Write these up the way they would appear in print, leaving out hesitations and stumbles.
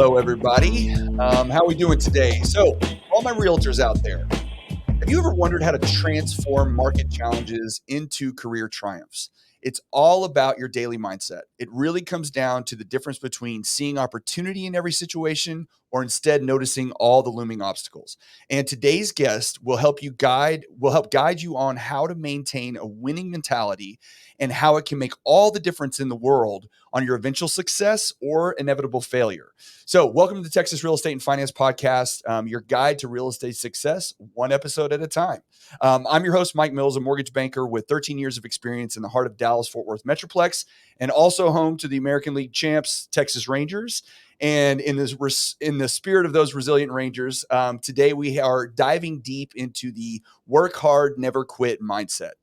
Hello, everybody. How are we doing today? So, all my realtors out there, have you ever wondered how to transform market challenges into career triumphs? It's all about your daily mindset. It really comes down to the difference between seeing opportunity in every situation or instead noticing all the looming obstacles. And today's guest will help guide you on how to maintain a winning mentality and how it can make all the difference in the world on your eventual success or inevitable failure. So, welcome to the Texas Real Estate and Finance Podcast, your guide to real estate success, one episode at a time. I'm your host, Mike Mills, a mortgage banker with 13 years of experience in the heart of Dallas-Fort Worth Metroplex, and also home to the American League champs, Texas Rangers. And in the spirit of those resilient Rangers, today we are diving deep into the work hard, never quit mindset.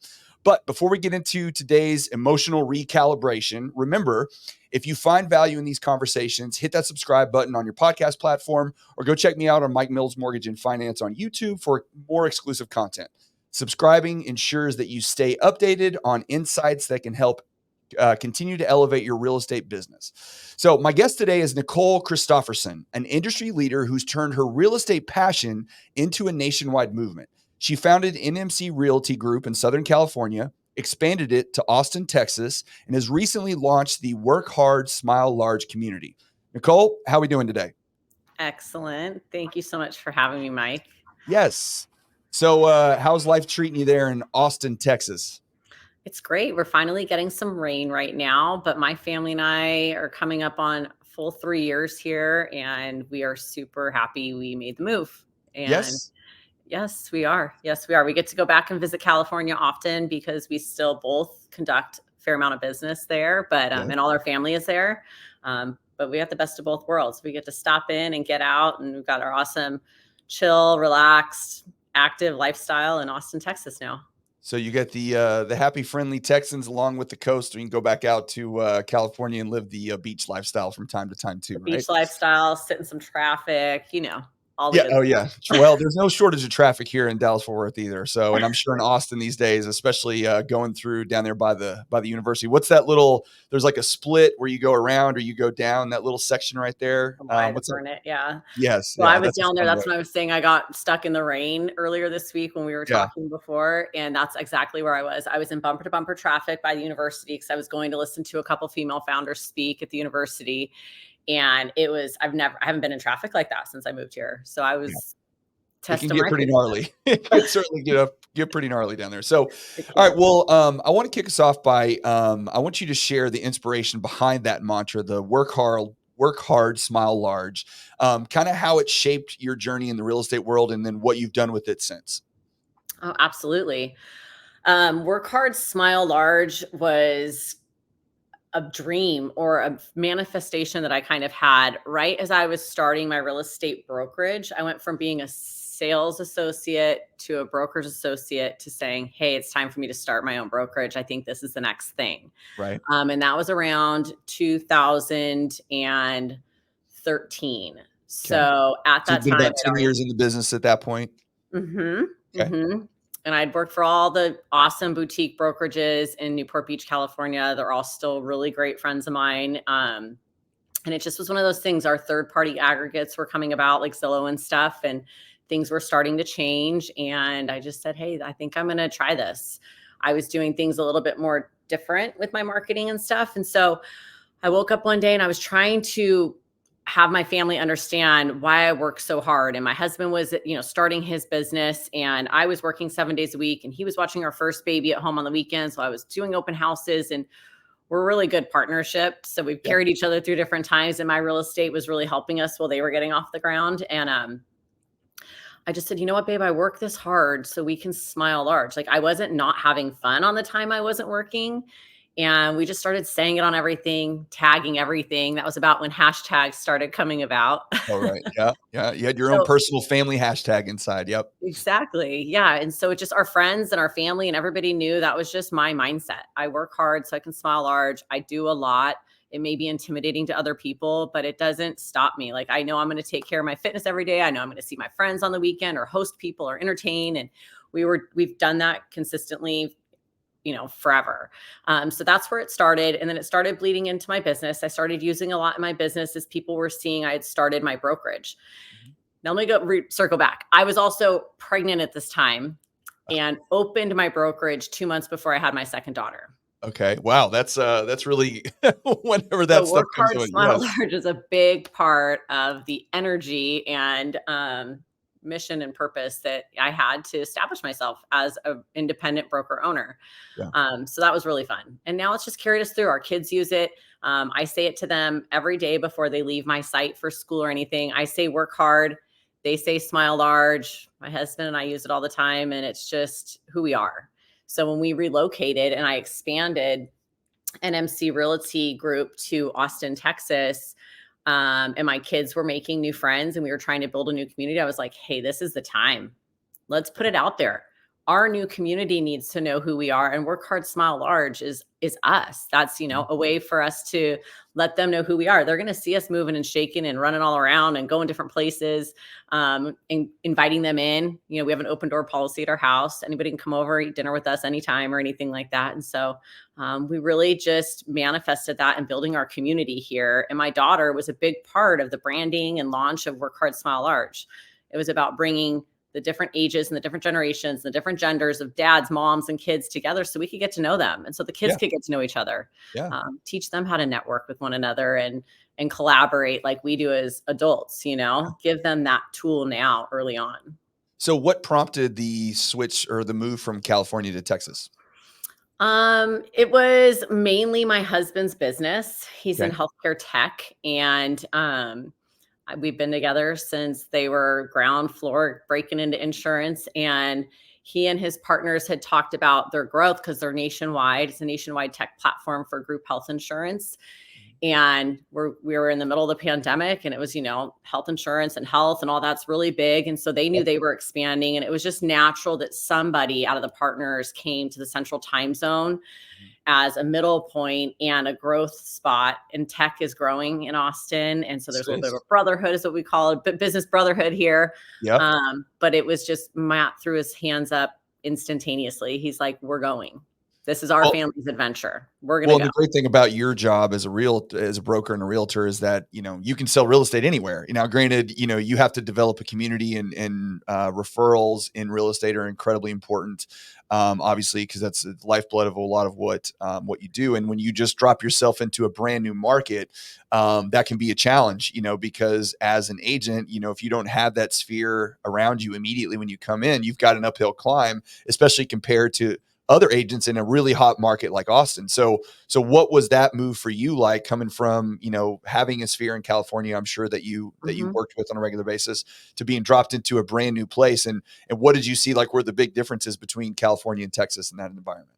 But before we get into today's emotional recalibration, remember, if you find value in these conversations, hit that subscribe button on your podcast platform or go check me out on Mike Mills Mortgage and Finance on YouTube for more exclusive content. Subscribing ensures that you stay updated on insights that can help continue to elevate your real estate business. So my guest today is Nicole Christopherson, an industry leader who's turned her real estate passion into a nationwide movement. She founded NMC Realty Group in Southern California, expanded it to Austin, Texas, and has recently launched the Work Hard, Smile Large community. Nicole, how are we doing today? Excellent. Thank you so much for having me, Mike. Yes. So how's life treating you there in Austin, Texas? It's great. We're finally getting some rain right now, but my family and I are coming up on full 3 years here, and we are super happy we made the move. And Yes. Yes, we are. Yes, we are. We get to go back and visit California often because we still both conduct a fair amount of business there, but Yeah. and all our family is there. But we got the best of both worlds. We get to stop in and get out, and we've got our awesome, chill, relaxed, active lifestyle in Austin, Texas now. So you get the happy, friendly Texans along with the coast. You can go back out to California and live the beach lifestyle from time to time too, The right? beach lifestyle, sit in some traffic, all the Yeah. good Oh, stuff. yeah. Well, there's no shortage of traffic here in Dallas-Fort Worth either. So, and I'm sure in Austin these days, especially going through down there by the university. What's that little? There's like a split where you go around or you go down that little section right there. What's that? Burn it, yeah. Yes. So I Yeah. was That's a down there. fun That's road. when I was saying I got stuck in the rain earlier this week when we were Yeah. talking before. And that's exactly where I was. I was in bumper to bumper traffic by the university because I was going to listen to a couple female founders speak at the university. And I haven't been in traffic like that since I moved here. So I was It can testing get my pretty patience. gnarly. It can certainly get pretty gnarly down there. So, It all right. can. Well, I want to kick us off by I want you to share the inspiration behind that mantra, the work hard, smile large. Kind of how it shaped your journey in the real estate world, and then what you've done with it since. Oh, absolutely. Work hard, smile large was a dream or a manifestation that I kind of had right as I was starting my real estate brokerage. I went from being a sales associate to a broker's associate to saying, hey, it's time for me to start my own brokerage. I think this is the next thing. Right. And that was around 2013. So at So that you've been time, about 10 years in the business at that point. Okay. And I'd worked for all the awesome boutique brokerages in Newport Beach, California. They're all still really great friends of mine. And it just was one of those things. Our third-party aggregates were coming about, like Zillow and stuff, and things were starting to change. And I just said, hey, I think I'm going to try this. I was doing things a little bit more different with my marketing and stuff. And so I woke up one day and I was trying to have my family understand why I work so hard. And my husband was, starting his business, and I was working 7 days a week, and he was watching our first baby at home on the weekends. So I was doing open houses, and we're a really good partnership. So we've carried each other through different times, and my real estate was really helping us while they were getting off the ground. And I just said, you know what, babe, I work this hard so we can smile large. Like, I wasn't not having fun on the time I wasn't working. And we just started saying it on everything, tagging everything. That was about when hashtags started coming about. All right. Yeah. Yeah. You had your own So personal family hashtag inside. Yep. exactly. Yeah. And so it just, our friends and our family and everybody knew that was just my mindset. I work hard so I can smile large. I do a lot. It may be intimidating to other people, but it doesn't stop me. Like, I know I'm going to take care of my fitness every day. I know I'm going to see my friends on the weekend or host people or entertain. And we've done that consistently forever. So that's where it started. And then it started bleeding into my business. I started using a lot in my business as people were seeing I had started my brokerage. Mhm. Now let me circle back. I was also pregnant at this time and opened my brokerage 2 months before I had my second daughter. Okay. Wow. That's really whenever So that stuff work comes hard, to it. smile Yes. large is a big part of the energy and mission and purpose that I had to establish myself as an independent broker owner. Yeah. So that was really fun. And now it's just carried us through. Our kids use it. I say it to them every day before they leave my site for school or anything. I say work hard. They say smile large. My husband and I use it all the time, and it's just who we are. So when we relocated and I expanded NMC Realty Group to Austin, Texas, and my kids were making new friends and we were trying to build a new community, I was like, hey, this is the time. Let's put it out there. Our new community needs to know who we are, and work hard, smile large is us. That's Mhm. a way for us to let them know who we are. They're going to see us moving and shaking and running all around and going different places, and inviting them in. We have an open door policy at our house. Anybody can come over, eat dinner with us anytime or anything like that. And so we really just manifested that in building our community here. And my daughter was a big part of the branding and launch of Work Hard, Smile Large. It was about bringing the different ages and the different generations, the different genders of dads, moms, and kids together so we could get to know them. And so the kids Yeah. could get to know each other, Yeah. teach them how to network with one another and collaborate like we do as adults, give them that tool now early on. So what prompted the switch or the move from California to Texas? It was mainly my husband's business. He's in Okay. healthcare tech, and we've been together since they were ground floor breaking into insurance. And he and his partners had talked about their growth because they're nationwide. It's a nationwide tech platform for group health insurance. And we were in the middle of the pandemic, and it was, health insurance and health and all that's really big. And so they knew Yep. they were expanding, and it was just natural that somebody out of the partners came to the central time zone Mhm. as a middle point and a growth spot. And tech is growing in Austin. And so Yes, there's a it little bit of is. a brotherhood, is what we call it, but business brotherhood here. Yep. But it was just Matt threw his hands up instantaneously. He's like, we're going. This is our Well, family's adventure. We're going to Well, and go. the great thing about your job as a broker and a realtor is that, you can sell real estate anywhere. Now, granted, you have to develop a community and referrals in real estate are incredibly important. Obviously, because that's the lifeblood of a lot of what you do. And when you just drop yourself into a brand new market, that can be a challenge, because as an agent, if you don't have that sphere around you immediately when you come in, you've got an uphill climb, especially compared to other agents in a really hot market like Austin. So what was that move for you like coming from, having a sphere in California, I'm sure that you Mhm. worked with on a regular basis, to being dropped into a brand new place, and what did you see like were the big differences between California and Texas in that environment?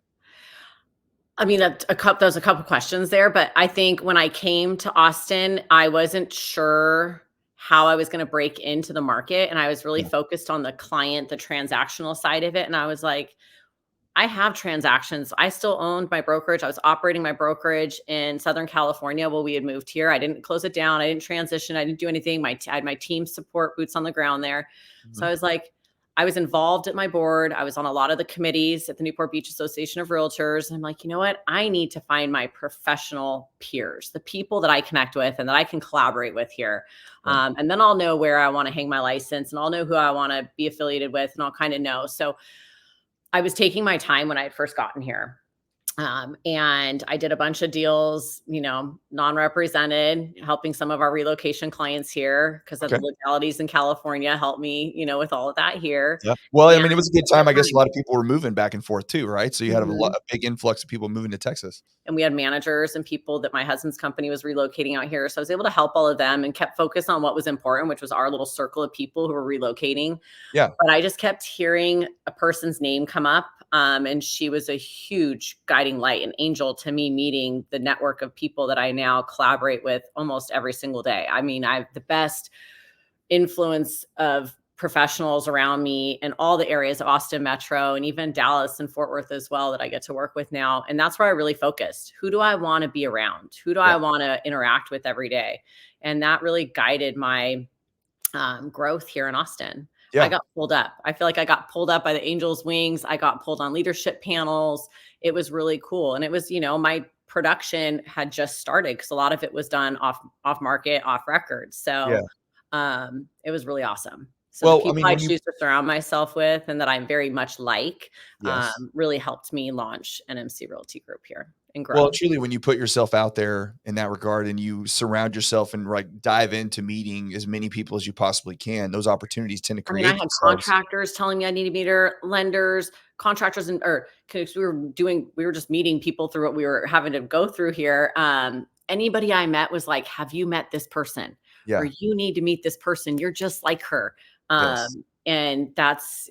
I mean, there's a couple questions there, but I think when I came to Austin, I wasn't sure how I was going to break into the market, and I was really Yeah. focused on the client, the transactional side of it. And I was like, I have transactions. I still owned my brokerage. I was operating my brokerage in Southern California while we had moved here. I didn't close it down. I didn't transition. I didn't do anything. I had my team support, boots on the ground there. So Mhm. I was like, I was involved at my board. I was on a lot of the committees at the Newport Beach Association of Realtors. I'm like, you know what? I need to find my professional peers, the people that I connect with and that I can collaborate with here. Right. And then I'll know where I want to hang my license, and I'll know who I want to be affiliated with, and I'll kind of know. So I was taking my time when I had first gotten here. And I did a bunch of deals, non-represented, helping some of our relocation clients here because of the Okay. legalities in California helped me, with all of that here. Yeah. Well, I And mean, it was a good we time. had I guess a time. lot of people were moving back and forth too, right? So you had Mhm. a big influx of people moving to Texas. And we had managers and people that my husband's company was relocating out here. So I was able to help all of them and kept focused on what was important, which was our little circle of people who were relocating. Yeah. But I just kept hearing a person's name come up, and she was a huge guiding light, an angel to me meeting the network of people that I now collaborate with almost every single day. I mean, I have the best influence of professionals around me in all the areas of Austin Metro and even Dallas and Fort Worth as well that I get to work with now. And that's where I really focused. Who do I want to be around? Who do Yeah. I want to interact with every day? And that really guided my growth here in Austin. I Yeah. got pulled up. I feel like I got pulled up by the angel's wings. I got pulled on leadership panels. It was really cool. And it was, my production had just started because a lot of it was done off market, off record. Yeah. So it was really awesome. So the Well, I people mean, I when you choose to surround myself with and that I'm very much like yes. really helped me launch an MC Realty Group here and Well, grow. truly, when you put yourself out there in that regard and you surround yourself and like dive into meeting as many people as you possibly can, those opportunities tend to I mean, I create had themselves. contractors telling me I need to meet her, lenders, contractors, and or because we were just meeting people through what we were having to go through here. Anybody I met was like, "Have you met this person?" Or Yeah. "You need to meet this person. You're just like her." Yes. And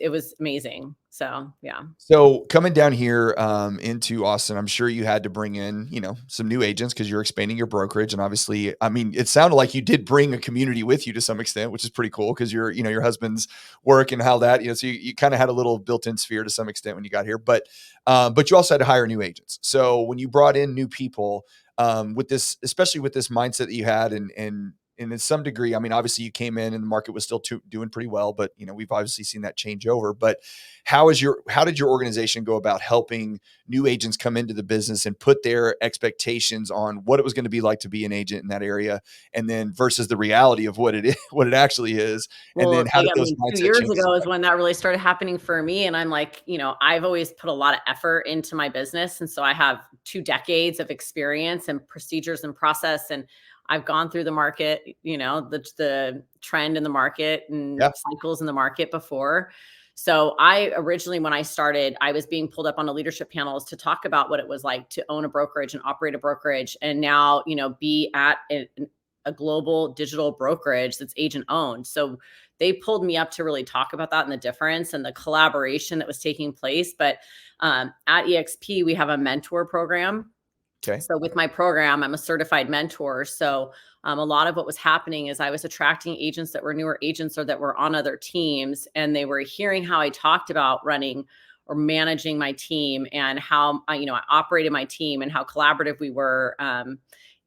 it was amazing. So yeah. So coming down here into Austin, I'm sure you had to bring in, some new agents because you're expanding your brokerage. And obviously, I mean, it sounded like you did bring a community with you to some extent, which is pretty cool because your husband's work and how that, so you kind of had a little built-in sphere to some extent when you got here. But you also had to hire new agents. So when you brought in new people, with this, especially with this mindset that you had and in some degree, I mean, obviously you came in and the market was still doing pretty well, but we've obviously seen that change over. But how did your organization go about helping new agents come into the business and put their expectations on what it was going to be like to be an agent in that area, and then versus the reality of what it is, what it actually is, and then Well, how did I those mean, 2 mindset years changes ago is affect when that really started happening for me, and I'm like, I've always put a lot of effort into my business, and so I have 2 decades of experience and procedures and process, and I've gone through the market, the trend in the market you? and Yeah. cycles in the market before. So I originally, when I started, I was being pulled up on the leadership panels to talk about what it was like to own a brokerage and operate a brokerage, and now, be at a global digital brokerage that's agent owned. So they pulled me up to really talk about that and the difference and the collaboration that was taking place. But at EXP, we have a mentor program. Okay. So with my program, I'm a certified mentor. So a lot of what was happening is I was attracting agents that were newer agents or that were on other teams, and they were hearing how I talked about running or managing my team and how I operated my team and how collaborative we were.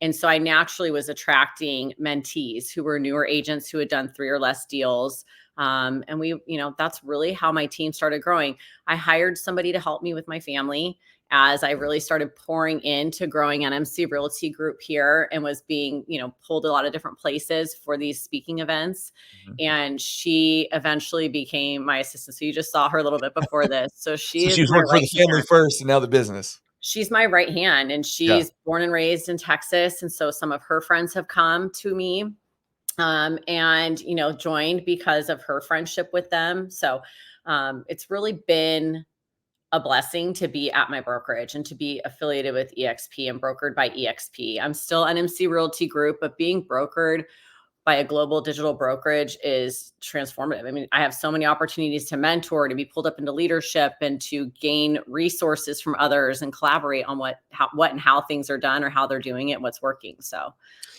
And so I naturally was attracting mentees who were newer agents who had done 3 or less deals. And that's really how my team started growing. I hired somebody to help me with my family as I really started pouring into growing an MC Realty Group here and was being, pulled a lot of different places for these speaking events. Mhm. And she eventually became my assistant. So you just saw her a little bit before this. So she So is she was my working for right the family hand. first, and now the business. She's my right hand, and Yeah. she's born and raised in Texas. And so some of her friends have come to me and joined because of her friendship with them. So it's really been a blessing to be at my brokerage and to be affiliated with EXP and brokered by EXP. I'm still an MC Realty Group, but being brokered by a global digital brokerage is transformative. I mean, I have so many opportunities to mentor, to be pulled up into leadership, and to gain resources from others and collaborate on what and how things are done or how they're doing it, what's working. So,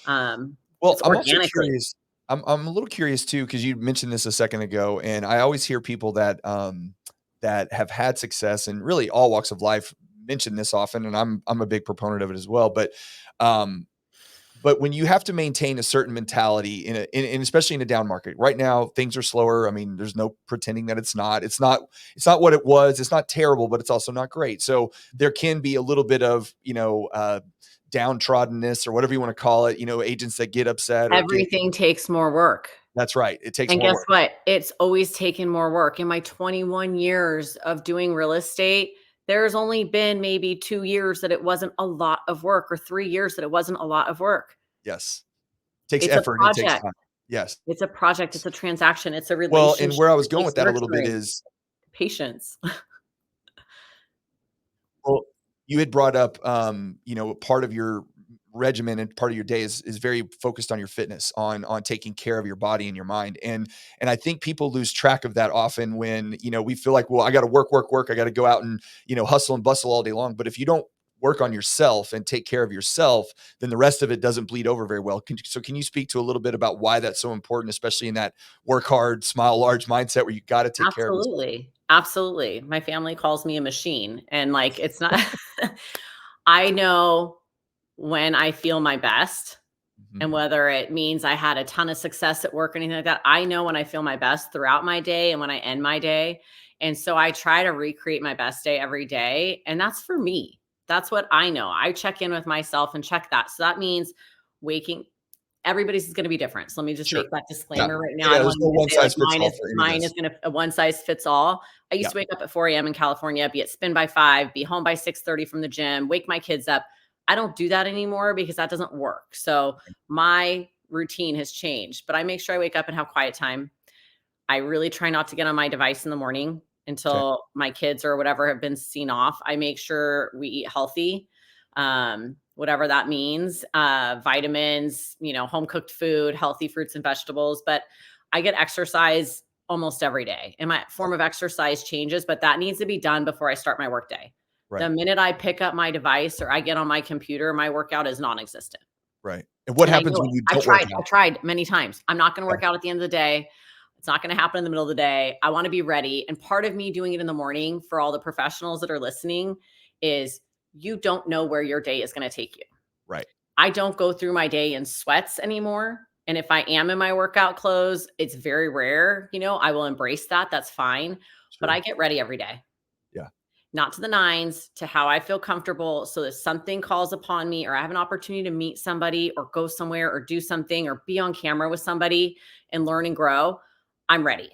Well, it's I'm also organically. curious. I'm a little curious too because you mentioned this a second ago, and I always hear people that have had success in really all walks of life mention this often, and I'm a big proponent of it as well. Um, but when you have to maintain a certain mentality in especially in a down market right now, things are slower. I mean, there's no pretending that it's not. It's not what it was. It's not terrible, but it's also not great. So there can be a little bit of downtroddenness or whatever you want to call it. Agents that get upset or get. Everything takes more work. That's right. It takes And more guess work. what? It's always taken more work. In my 21 years of doing real estate, there's only been maybe 2 years that it wasn't a lot of work, or 3 years that it wasn't a lot of work. Yes, takes It's a effort and it takes project. time. Yes. It's a project. It's a transaction. It's a Well, and relationship. where I was It going takes with that a little bit nurturing, is patience. well, you had brought up, part of your regimen and part of your day is very focused on your fitness, on taking care of your body and your mind, and I think people lose track of that often when we feel like, well, I got to work, work, work. I got to go out and hustle and bustle all day long. But if you don't work on yourself and take care of yourself, then the rest of it doesn't bleed over very well. Can you speak to a little bit about why that's so important, especially in that work hard, smile large mindset where you got to take care of yourself? Absolutely. Absolutely. My family calls me a machine, and, like, it's not I know when I feel my best, And whether it means I had a ton of success at work or anything like that, I know when I feel my best throughout my day and when I end my day. And so I try to recreate my best day every day. And that's for me. That's what I know. I check in with myself and check that. So that means waking everybody's is gonna be different. So let me just Sure. make that Yeah. disclaimer right now. I Yeah, don't there's want no you to one say like size fits all for any of mine is this. gonna a one size fits all. I used Yeah. to wake up at 4 a.m. in California, be at spin by 5, be home by 6:30 from the gym, wake my kids up. I don't do that anymore because that doesn't work. So my routine has changed, but I make sure I wake up and have quiet time. I really try not to get on my device in the morning Okay. until my kids or whatever have been seen off. I make sure we eat healthy, whatever that means. Vitamins, home cooked food, healthy fruits and vegetables. But I get exercise almost every day, and my form of exercise changes, but that needs to be done before I start my workday. The Right. minute I pick up my device or I get on my computer, my workout is non-existent. Right. And what And I happens know it. when you I've don't work tried. out? I've tried many times. I'm not gonna Yeah. work out at the end of the day. It's not gonna happen in the middle of the day. I wanna be ready. And part of me doing it in the morning for all the professionals that are listening is you don't know where your day is gonna take you. Right. I don't go through my day in sweats anymore. And if I am in my workout clothes, it's very rare, I will embrace that. That's fine. But Sure. I get ready every day, Yeah. not to the nines, to how I feel comfortable. So if something calls upon me or I have an opportunity to meet somebody or go somewhere or do something or be on camera with somebody and learn and grow, I'm ready.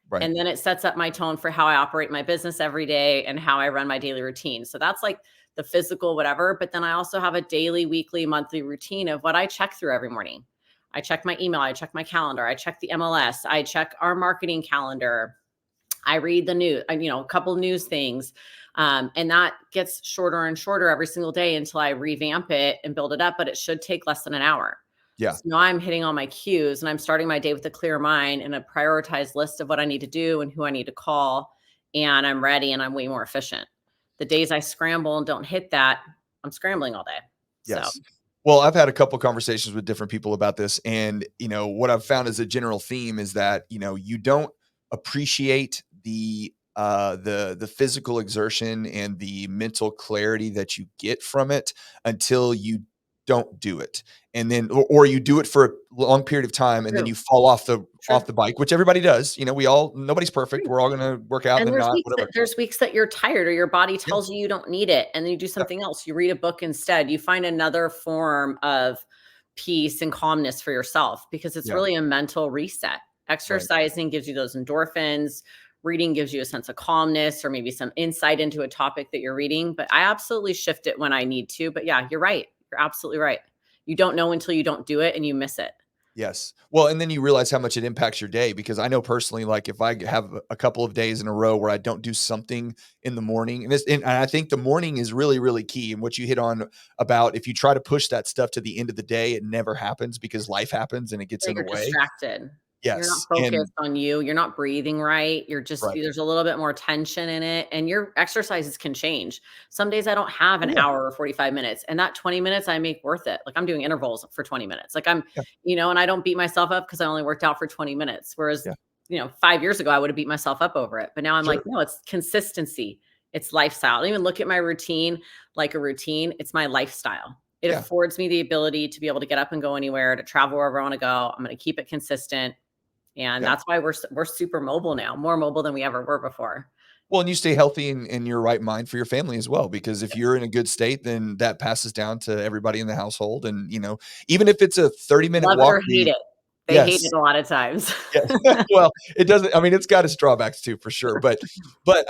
Right. And then it sets up my tone for how I operate my business every day and how I run my daily routine. So that's like the physical, whatever. But then I also have a daily, weekly, monthly routine of what I check through every morning. I check my email, I check my calendar, I check the MLS, I check our marketing calendar. I read the news, a couple news things. And that gets shorter and shorter every single day until I revamp it and build it up. But it should take less than an hour. Yeah. So now I'm hitting all my cues and I'm starting my day with a clear mind and a prioritized list of what I need to do and who I need to call. And I'm ready and I'm way more efficient. The days I scramble and don't hit that, I'm scrambling all day. So Yes. Well, I've had a couple conversations with different people about this, and what I've found as a general theme is that you don't appreciate the physical exertion and the mental clarity that you get from it until you don't do it, and then or you do it for a long period of time, and then true, you fall off the true. bike, which everybody does. We all nobody's perfect. We're all gonna work out and And then there's not, weeks that whatever. you're tired or your body Yeah. tells you you don't need it, and then you do Yeah. something else. You read a book instead. You find another form of peace and calmness for yourself because it's Yeah. really a mental reset. Right. Exercising gives you those endorphins. Reading gives you a sense of calmness or maybe some insight into a topic that you're reading. But I absolutely shift it when I need to. But yeah, you're right. You're absolutely right. You don't know until you don't do it and you miss it. Yes. Well, and then you realize how much it impacts your day because I know personally, like if I have a couple of days in a row where I don't do something in the morning, and I think the morning is really, really key. And what you hit on about if you try to push that stuff to the end of the day, it never happens because life happens and it gets Yeah, in the you're way. distracted. You're not Yes. And focused on you. You're not breathing right. You're just right. there's a little bit more tension in it, and your exercises can change. Some days I don't have Oh, an yeah. hour or 45 minutes, and that 20 minutes I make worth it. Like I'm doing intervals for 20 minutes. Like Yeah. and I don't beat myself up because I only worked out for 20 minutes. Whereas, Yeah. 5 years ago I would have beat myself up over it. But now I'm like, Sure. no, it's consistency. It's lifestyle. I don't even look at my routine like a routine. It's my lifestyle. It Yeah. affords me the ability to be able to get up and go anywhere, to travel wherever I want to go. I'm going to keep it consistent, and Yeah. that's why we're super mobile now, more mobile than we ever were before. Well, and you stay healthy in your right mind for your family as well, because if you're in a good state, then that passes down to everybody in the household. And, even if it's a 30-minute Love it walk or where hate you, it. They hate yes. it a lot of times. Yeah. Well, it doesn't I mean, it's got its drawbacks too, for sure, but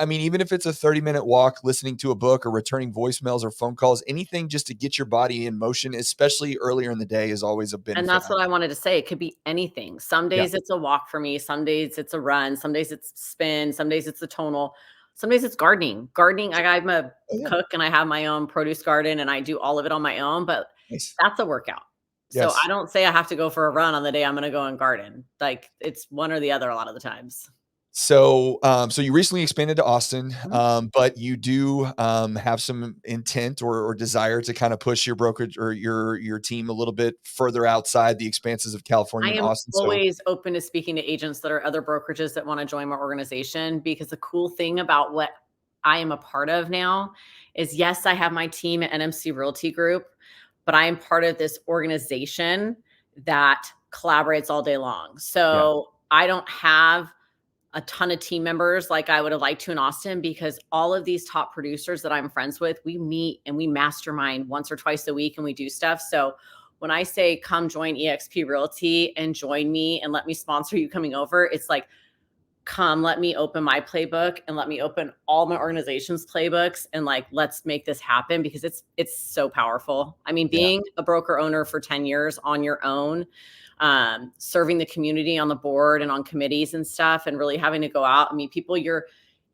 I mean, even if it's a 30-minute walk, listening to a book or returning voicemails or phone calls, anything just to get your body in motion, especially earlier in the day, is always a And benefit. that's what I wanted to say. It could be anything. Some Yeah. days it's a walk for me, some days it's a run, some days it's spin, some days it's a tonal, some days it's gardening. Gardening, I'm a Oh, yeah. cook and I have my own produce garden and I do all of it on my own, but Nice. that's a workout. So I Yes. don't say I have to go for a run on the day I'm gonna go and garden. Like, it's one or the other a lot of the times. So you recently expanded to Austin, Mhm. but you do, have some intent or desire to kinda push your brokerage or your team a little bit further outside the expanses of California I and am Austin, so always open to speaking to agents that are other brokerages that wanna join my organization, because the cool thing about what I am a part of now is, yes, I have my team at NMC Realty Group, but I am part of this organization that collaborates all day long. Yeah. So I don't have a ton of team members like I would have liked to in Austin, because all of these top producers that I'm friends with, we meet and we mastermind once or twice a week and we do stuff. So when I say come join eXp Realty and join me and let me sponsor you coming over, it's like, come, let me open my playbook and let me open all my organization's playbooks, and like, let's make this happen, because it's so powerful. I mean, Yeah. being a broker owner for 10 years on your own, serving the community on the board and on committees and stuff, and really having to go out and meet people, you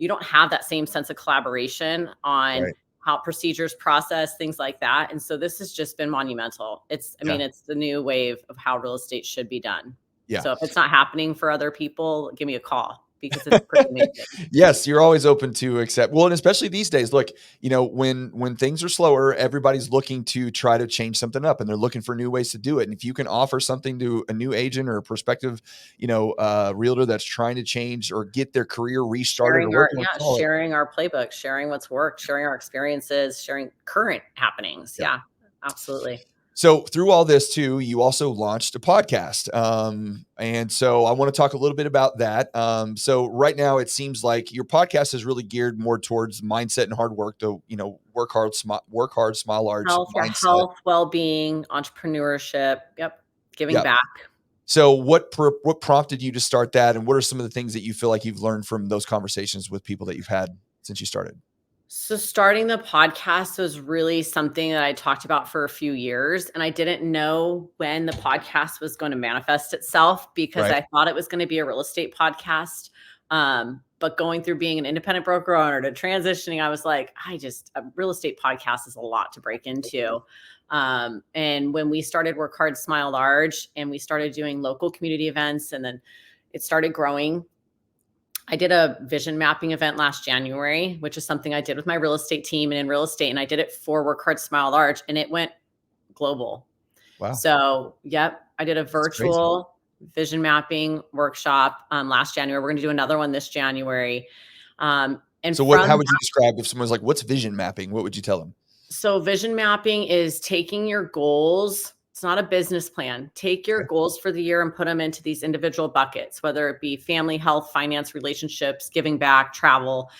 don't have that same sense of collaboration on Right. how procedures process, things like that. And so this has just been monumental. I Yeah. mean, it's the new wave of how real estate should be done. Yeah. So if it's not happening for other people, give me a call, because it's pretty amazing. Yes, you're always open to accept, well, and especially these days, look, when things are slower, everybody's looking to try to change something up, and they're looking for new ways to do it. And if you can offer something to a new agent or a prospective, realtor that's trying to change or get their career restarted or whatever you want to call it. Sharing our playbook, sharing what's worked, sharing our experiences, sharing current happenings. Yeah. Yeah, absolutely. So through all this too, you also launched a podcast. And so I want to talk a little bit about that. So right now it seems like your podcast is really geared more towards mindset and hard work to, work hard, smile large mindset. Health, well-being, entrepreneurship. Yep. Giving Yeah. back. So what prompted you to start that? And what are some of the things that you feel like you've learned from those conversations with people that you've had since you started? So starting the podcast was really something that I talked about for a few years, and I didn't know when the podcast was going to manifest itself, because Right. I thought it was going to be a real estate podcast. But going through being an independent broker owner to transitioning, I was like, a real estate podcast is a lot to break into. And when we started Work Hard, Smile Large, and we started doing local community events, and then it started growing. I did a vision mapping event last January, which is something I did with my real estate team and in real estate. And I did it for Work Hard, Smile Large, and it went global. Wow. So, yep, I did a That's crazy. virtual vision mapping workshop last January. We're going to do another one this January. And So from how would you describe if someone's like, what's vision mapping? What would you tell them? So vision mapping is taking your goals. It's not a business plan. Take your Okay. goals for the year and put them into these individual buckets, whether it be family, health, finance, relationships, giving back, travel,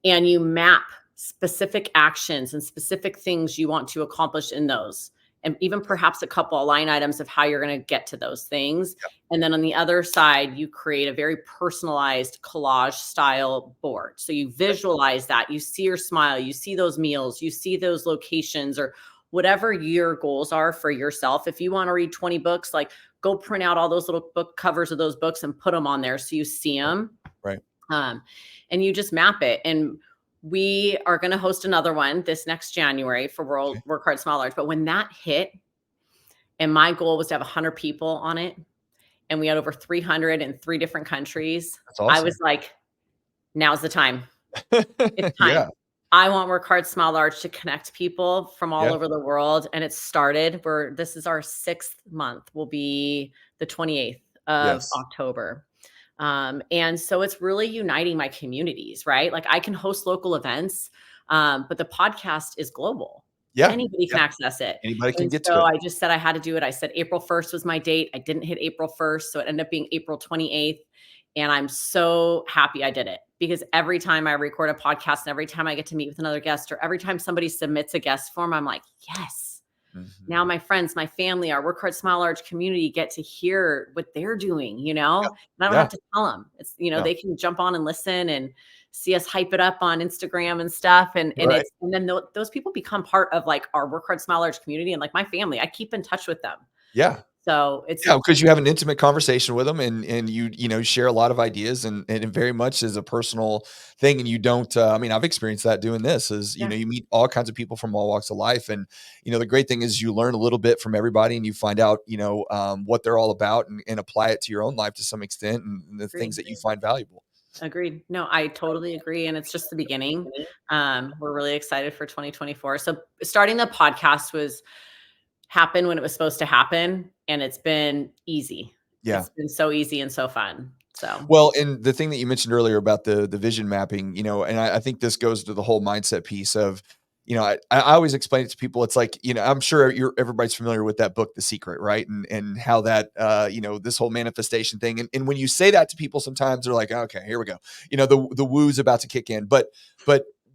and you map specific actions and specific things you want to accomplish in those. And even perhaps a couple of line items of how you're going to get to those things. And then on the other side, you create a very personalized collage style board. So you visualize that, you see your smile, you see those meals, you see those locations, or whatever your goals are for yourself. If you want to read 20 books, like go print out all those little book covers of those books and put them on there so you see them. Right. And you just map it. And we are going to host another one this next January for Okay. Work Hard, Smile Large. But when that hit, and my goal was to have 100 people on it, and we had over 300 in 3 different countries, That's I awesome. was like, now's the time. It's time. Yeah. I want Work Hard, Smile Large to connect people from all Yeah. over the world. And it started, this is our 6th month, will be the 28th of Yes. October. And so it's really uniting my communities, right? Like I can host local events, but the podcast is global. Yeah. Anybody can Yeah. access it. Anybody can And get to so it. I just said I had to do it. I said April 1st was my date. I didn't hit April 1st. So it ended up being April 28th. And I'm so happy I did it, because every time I record a podcast and every time I get to meet with another guest, or every time somebody submits a guest form, I'm like, yes. Mhm. Now my friends, my family, our Work Hard, Smile Large community get to hear what they're doing, and I don't Yeah. have to tell them. It's, No. they can jump on and listen and see us hype it up on Instagram and stuff. And Right. then those people become part of like our Work Hard, Smile Large community, and like my family, I keep in touch with them. Yeah. So it's Yeah, because you have an intimate conversation with them, and you share a lot of ideas, and it very much is a personal thing, and you don't, I mean, I've experienced that doing this is, yeah, you meet all kinds of people from all walks of life, and, the great thing is you learn a little bit from everybody, and you find out, what they're all about, and apply it to your own life to some extent, and the things agreed. that you find valuable. Agreed. No, I totally agree. And it's just the beginning. We're really excited for 2024. So starting the podcast happened when it was supposed to happen, and it's been easy. Yeah. It's been so easy and so fun. So Well, and the thing that you mentioned earlier about the vision mapping, and I think this goes to the whole mindset piece of, I always explain it to people. It's like, I'm sure everybody's familiar with that book, The Secret, right? And how that, this whole manifestation thing. And when you say that to people, sometimes they're like, okay, here we go. The woo's about to kick in. But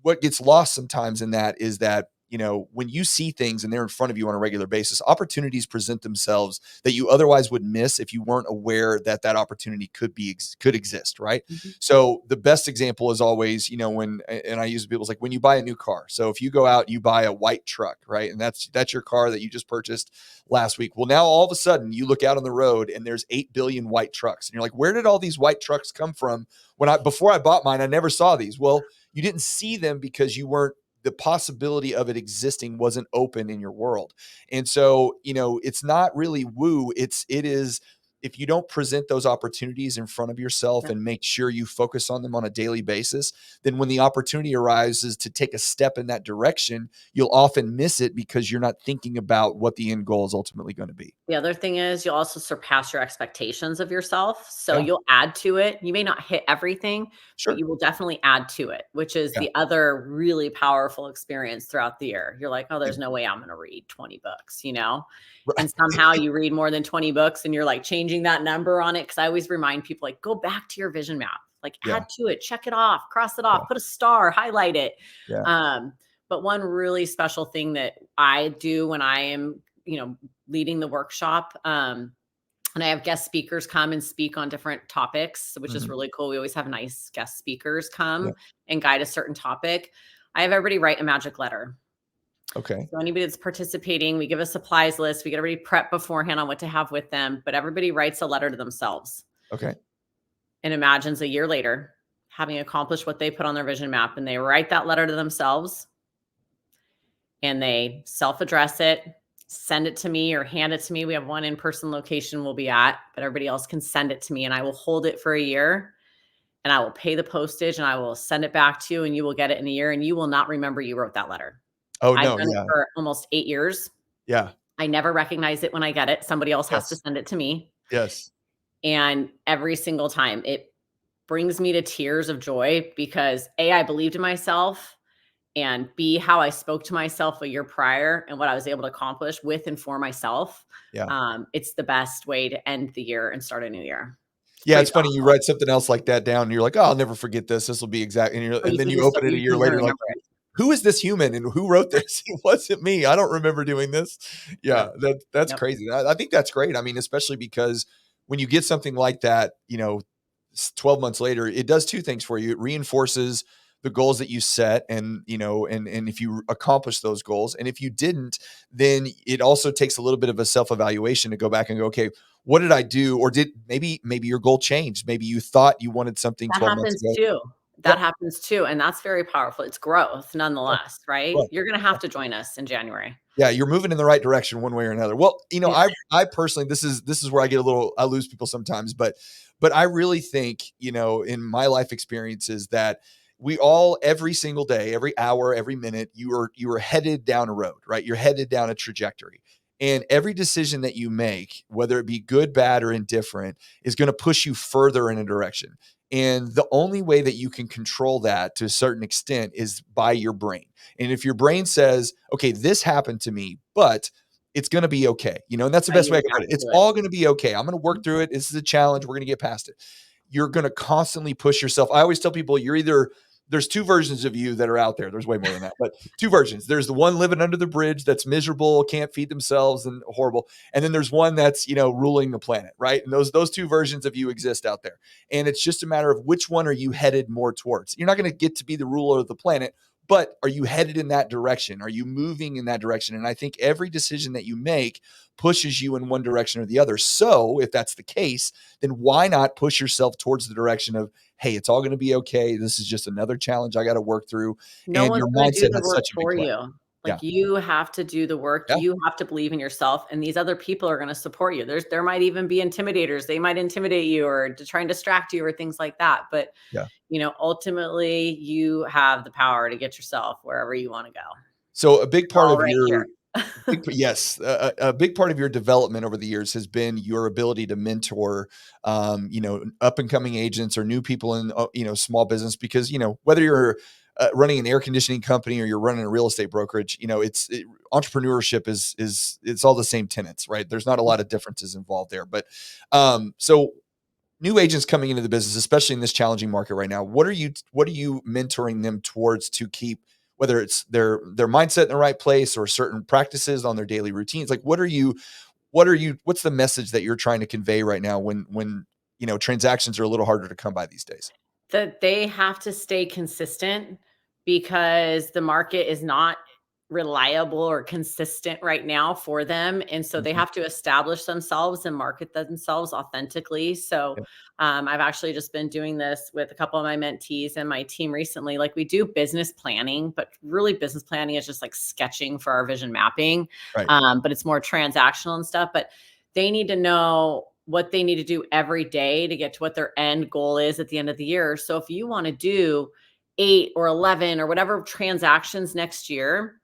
what gets lost sometimes in that is that, when you see things and they're in front of you on a regular basis, opportunities present themselves that you otherwise would miss if you weren't aware that that opportunity could exist, right? Mhm. So the best example is always, and I use people's like when you buy a new car. So if you go out and you buy a white truck, right? And that's your car that you just purchased last week. Well, now all of a sudden you look out on the road and there's 8 billion white trucks. And you're like, where did all these white trucks come from? Before I bought mine, I never saw these. Well, you didn't see them because the possibility of it existing wasn't open in your world. And so, it's not really woo. It is, if you don't present those opportunities in front of yourself Yeah. and make sure you focus on them on a daily basis, then when the opportunity arises to take a step in that direction, you'll often miss it because you're not thinking about what the end goal is ultimately going to be. The other thing is you'll also surpass your expectations of yourself. So Yeah, you'll add to it. You may not hit everything, but sure. you will definitely add to it, which is Yeah, the other really powerful experience throughout the year. You're like, oh, yeah. there's no way I'm going to read 20 books, you know? Right. And somehow you read more than 20 books and you're like changing that number on it. Cause I always remind people, like, go back to your vision map, like Yeah, add to it, check it off, cross it yeah, off, put a star, highlight it. yeah. Um, but one really special thing that I do when I am, leading the workshop, and I have guest speakers come and speak on different topics, which is Mhm. really cool. We always have nice guest speakers Yeah. come and guide a certain topic. I have everybody write a magic letter. Okay. So anybody that's participating, we give a supplies list. We get everybody prep beforehand on what to have with them, but everybody writes a letter to themselves Okay. and imagines a year later having accomplished what they put on their vision map. And they write that letter to themselves and they self-address it, send it to me or hand it to me. We have one in-person location we'll be at, but everybody else can send it to me and I will hold it for a year and I will pay the postage and I will send it back to you and you will get it in a year and you will not remember you wrote that letter. Oh, I've no. done it Yeah. for almost 8 years. Yeah. I never recognize it when I get it. Somebody else has to Yes. send it to me. Yes. And every single time it brings me to tears of joy because A, I believed in myself, and B, how I spoke to myself a year prior and what I was able to accomplish with and for myself. Yeah. It's the best way to end the year and start a new year. It's Yeah, pretty it's funny, you powerful. write something else like that down, and you're like, "Oh, I'll never forget this. This will be exact," Oh, and then you open it a you year think you're later, gonna like, remember it. "Who is this human and who wrote this? It wasn't me. I don't remember doing this." Yeah, Yep. that's Yep. crazy. I think that's great. I mean, especially because when you get something like that, 12 months later, it does 2 things for you. It reinforces the goals that you set and if you accomplish those goals, and if you didn't, then it also takes a little bit of a self-evaluation to go back and go, "Okay, what did I do?" Or did maybe your goal changed. Maybe you thought you wanted something That 12 months happens ago. too. That Yep. happens too, and that's very powerful. It's growth Yeah. nonetheless, right? Right. You're gonna have to join us in January. Yeah, you're moving in the right direction one way or another. Well, Yeah. I personally, this is where I lose people sometimes, but I really think, in my life experiences that we all every single day, every hour, every minute, you are headed down a road, right? You're headed down a trajectory. And every decision that you make, whether it be good, bad, or indifferent, is going to push you further in a direction. And the only way that you can control that to a certain extent is by your brain. And if your brain says, okay, this happened to me, but it's going to be okay, and that's the How best you way I can put react it. It's to it. all going to be okay. I'm going to work Mhm. through it. This is a challenge. We're going to get past it. You're going to constantly push yourself. I always tell people there's 2 versions of you that are out there. There's way more than that, but 2 versions. There's the one living under the bridge that's miserable, can't feed themselves and horrible. And then there's one that's, ruling the planet, right? And those 2 versions of you exist out there. And it's just a matter of which one are you headed more towards. You're not going to get to be the ruler of the planet, but are you headed in that direction? Are you moving in that direction? And I think every decision that you make pushes you in one direction or the other. So if that's the case, then why not push yourself towards the direction of, hey, it's all going to be okay. This is just another challenge I got to work through. No And one's your gonna do mindset the has work such a big for play. you. Yeah. Like, you have to do the work, Yeah. you have to believe in yourself, and these other people are gonna support you. There might even be intimidators, they might intimidate you or to try and distract you or things like that, but, Yeah. ultimately, you have the power to get yourself wherever you wanna go. So a big part All of right here. your yes, a big part of your development over the years has been your ability to mentor, up and coming agents or new people in, small business because, whether you're running an air conditioning company or you're running a real estate brokerage, entrepreneurship is it's all the same tenets, right? There's not a lot of differences involved there. But so new agents coming into the business, especially in this challenging market right now, what are you mentoring them towards to keep, whether it's their mindset in the right place or certain practices on their daily routines? Like what's the message that you're trying to convey right now when transactions are a little harder to come by these days? That they have to stay consistent because the market is not reliable or consistent right now for them, and so they Mhm. have to establish themselves and market themselves authentically. So, Yeah. I've actually just been doing this with a couple of my mentees and my team recently. Like, we do business planning, but really business planning is just like sketching for our vision mapping, Right. but it's more transactional and stuff. But they need to know what they need to do every day to get to what their end goal is at the end of the year. So if you want to do 8 or 11 or whatever transactions next year,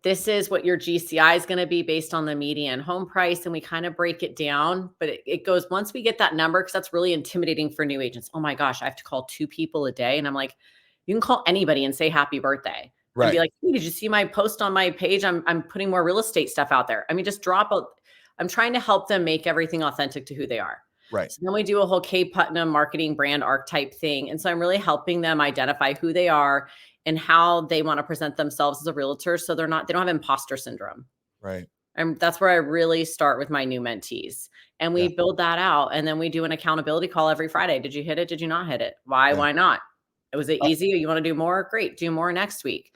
this is what your GCI is going to be based on the median home price. And we kind of break it down, but it goes, once we get that number, because that's really intimidating for new agents. Oh my gosh, I have to call 2 people a day. And I'm like, you can call anybody and say happy birthday and be Right. like, hey, did you see my post on my page? I'm putting more real estate stuff out there. I mean, just drop a, I'm trying to help them make everything authentic to who they are. Right. So then we do a whole K Putnam marketing brand archetype thing. And so I'm really helping them identify who they are and how they want to present themselves as a realtor, so they don't have imposter syndrome. Right. And that's where I really start with my new mentees. And we Yeah. build that out. And then we do an accountability call every Friday. Did you hit it? Did you not hit it? Why? Yeah. Why not? Was it Uh, easy? You want to do more? Great. Do more next week.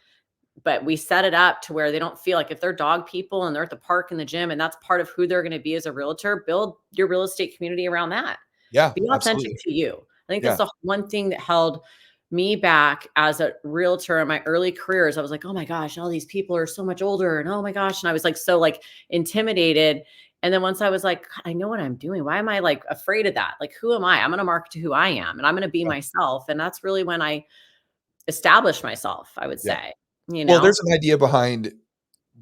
But we set it up to where they don't feel like, if they're dog people and they're at the park and the gym and that's part of who they're going to be as a realtor, build your real estate community around that. yeah, Be authentic absolutely. to you. I think that's Yeah. the one thing that held me back as a realtor in my early careers. I was like, "Oh my gosh, all these people are so much older, and oh my gosh," and I was like so like intimidated. And then once I was like, "God, I know what I'm doing. Why am I like afraid of that? Like, who am I? I'm going to market to who I am, and I'm going to be Yeah. myself." And that's really when I established myself, I would Yeah. say, you Well, know. there's an idea behind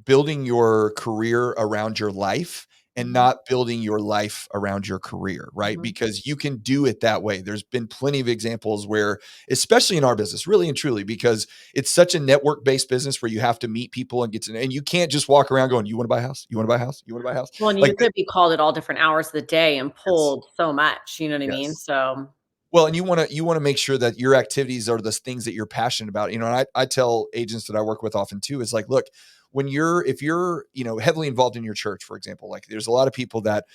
building your career around your life and Mhm, not building your life around your career, right? mhm. Because you can do it that way. There's been plenty of examples where, especially in our business, really and truly, because it's such a network based business where you have to meet people and get to know, and you can't just walk around going, you want to buy a house? You want to buy a house? You want to buy a house? Well, and Like, you could be called at all different hours of the day and yes, pulled so much, you know what I mean? yes. So, Well, and you wanna make sure that your activities are the things that you're passionate about, and I tell agents that I work with often too, is like, "Look, if you're, heavily involved in your church," for example, like, there's a lot of people that,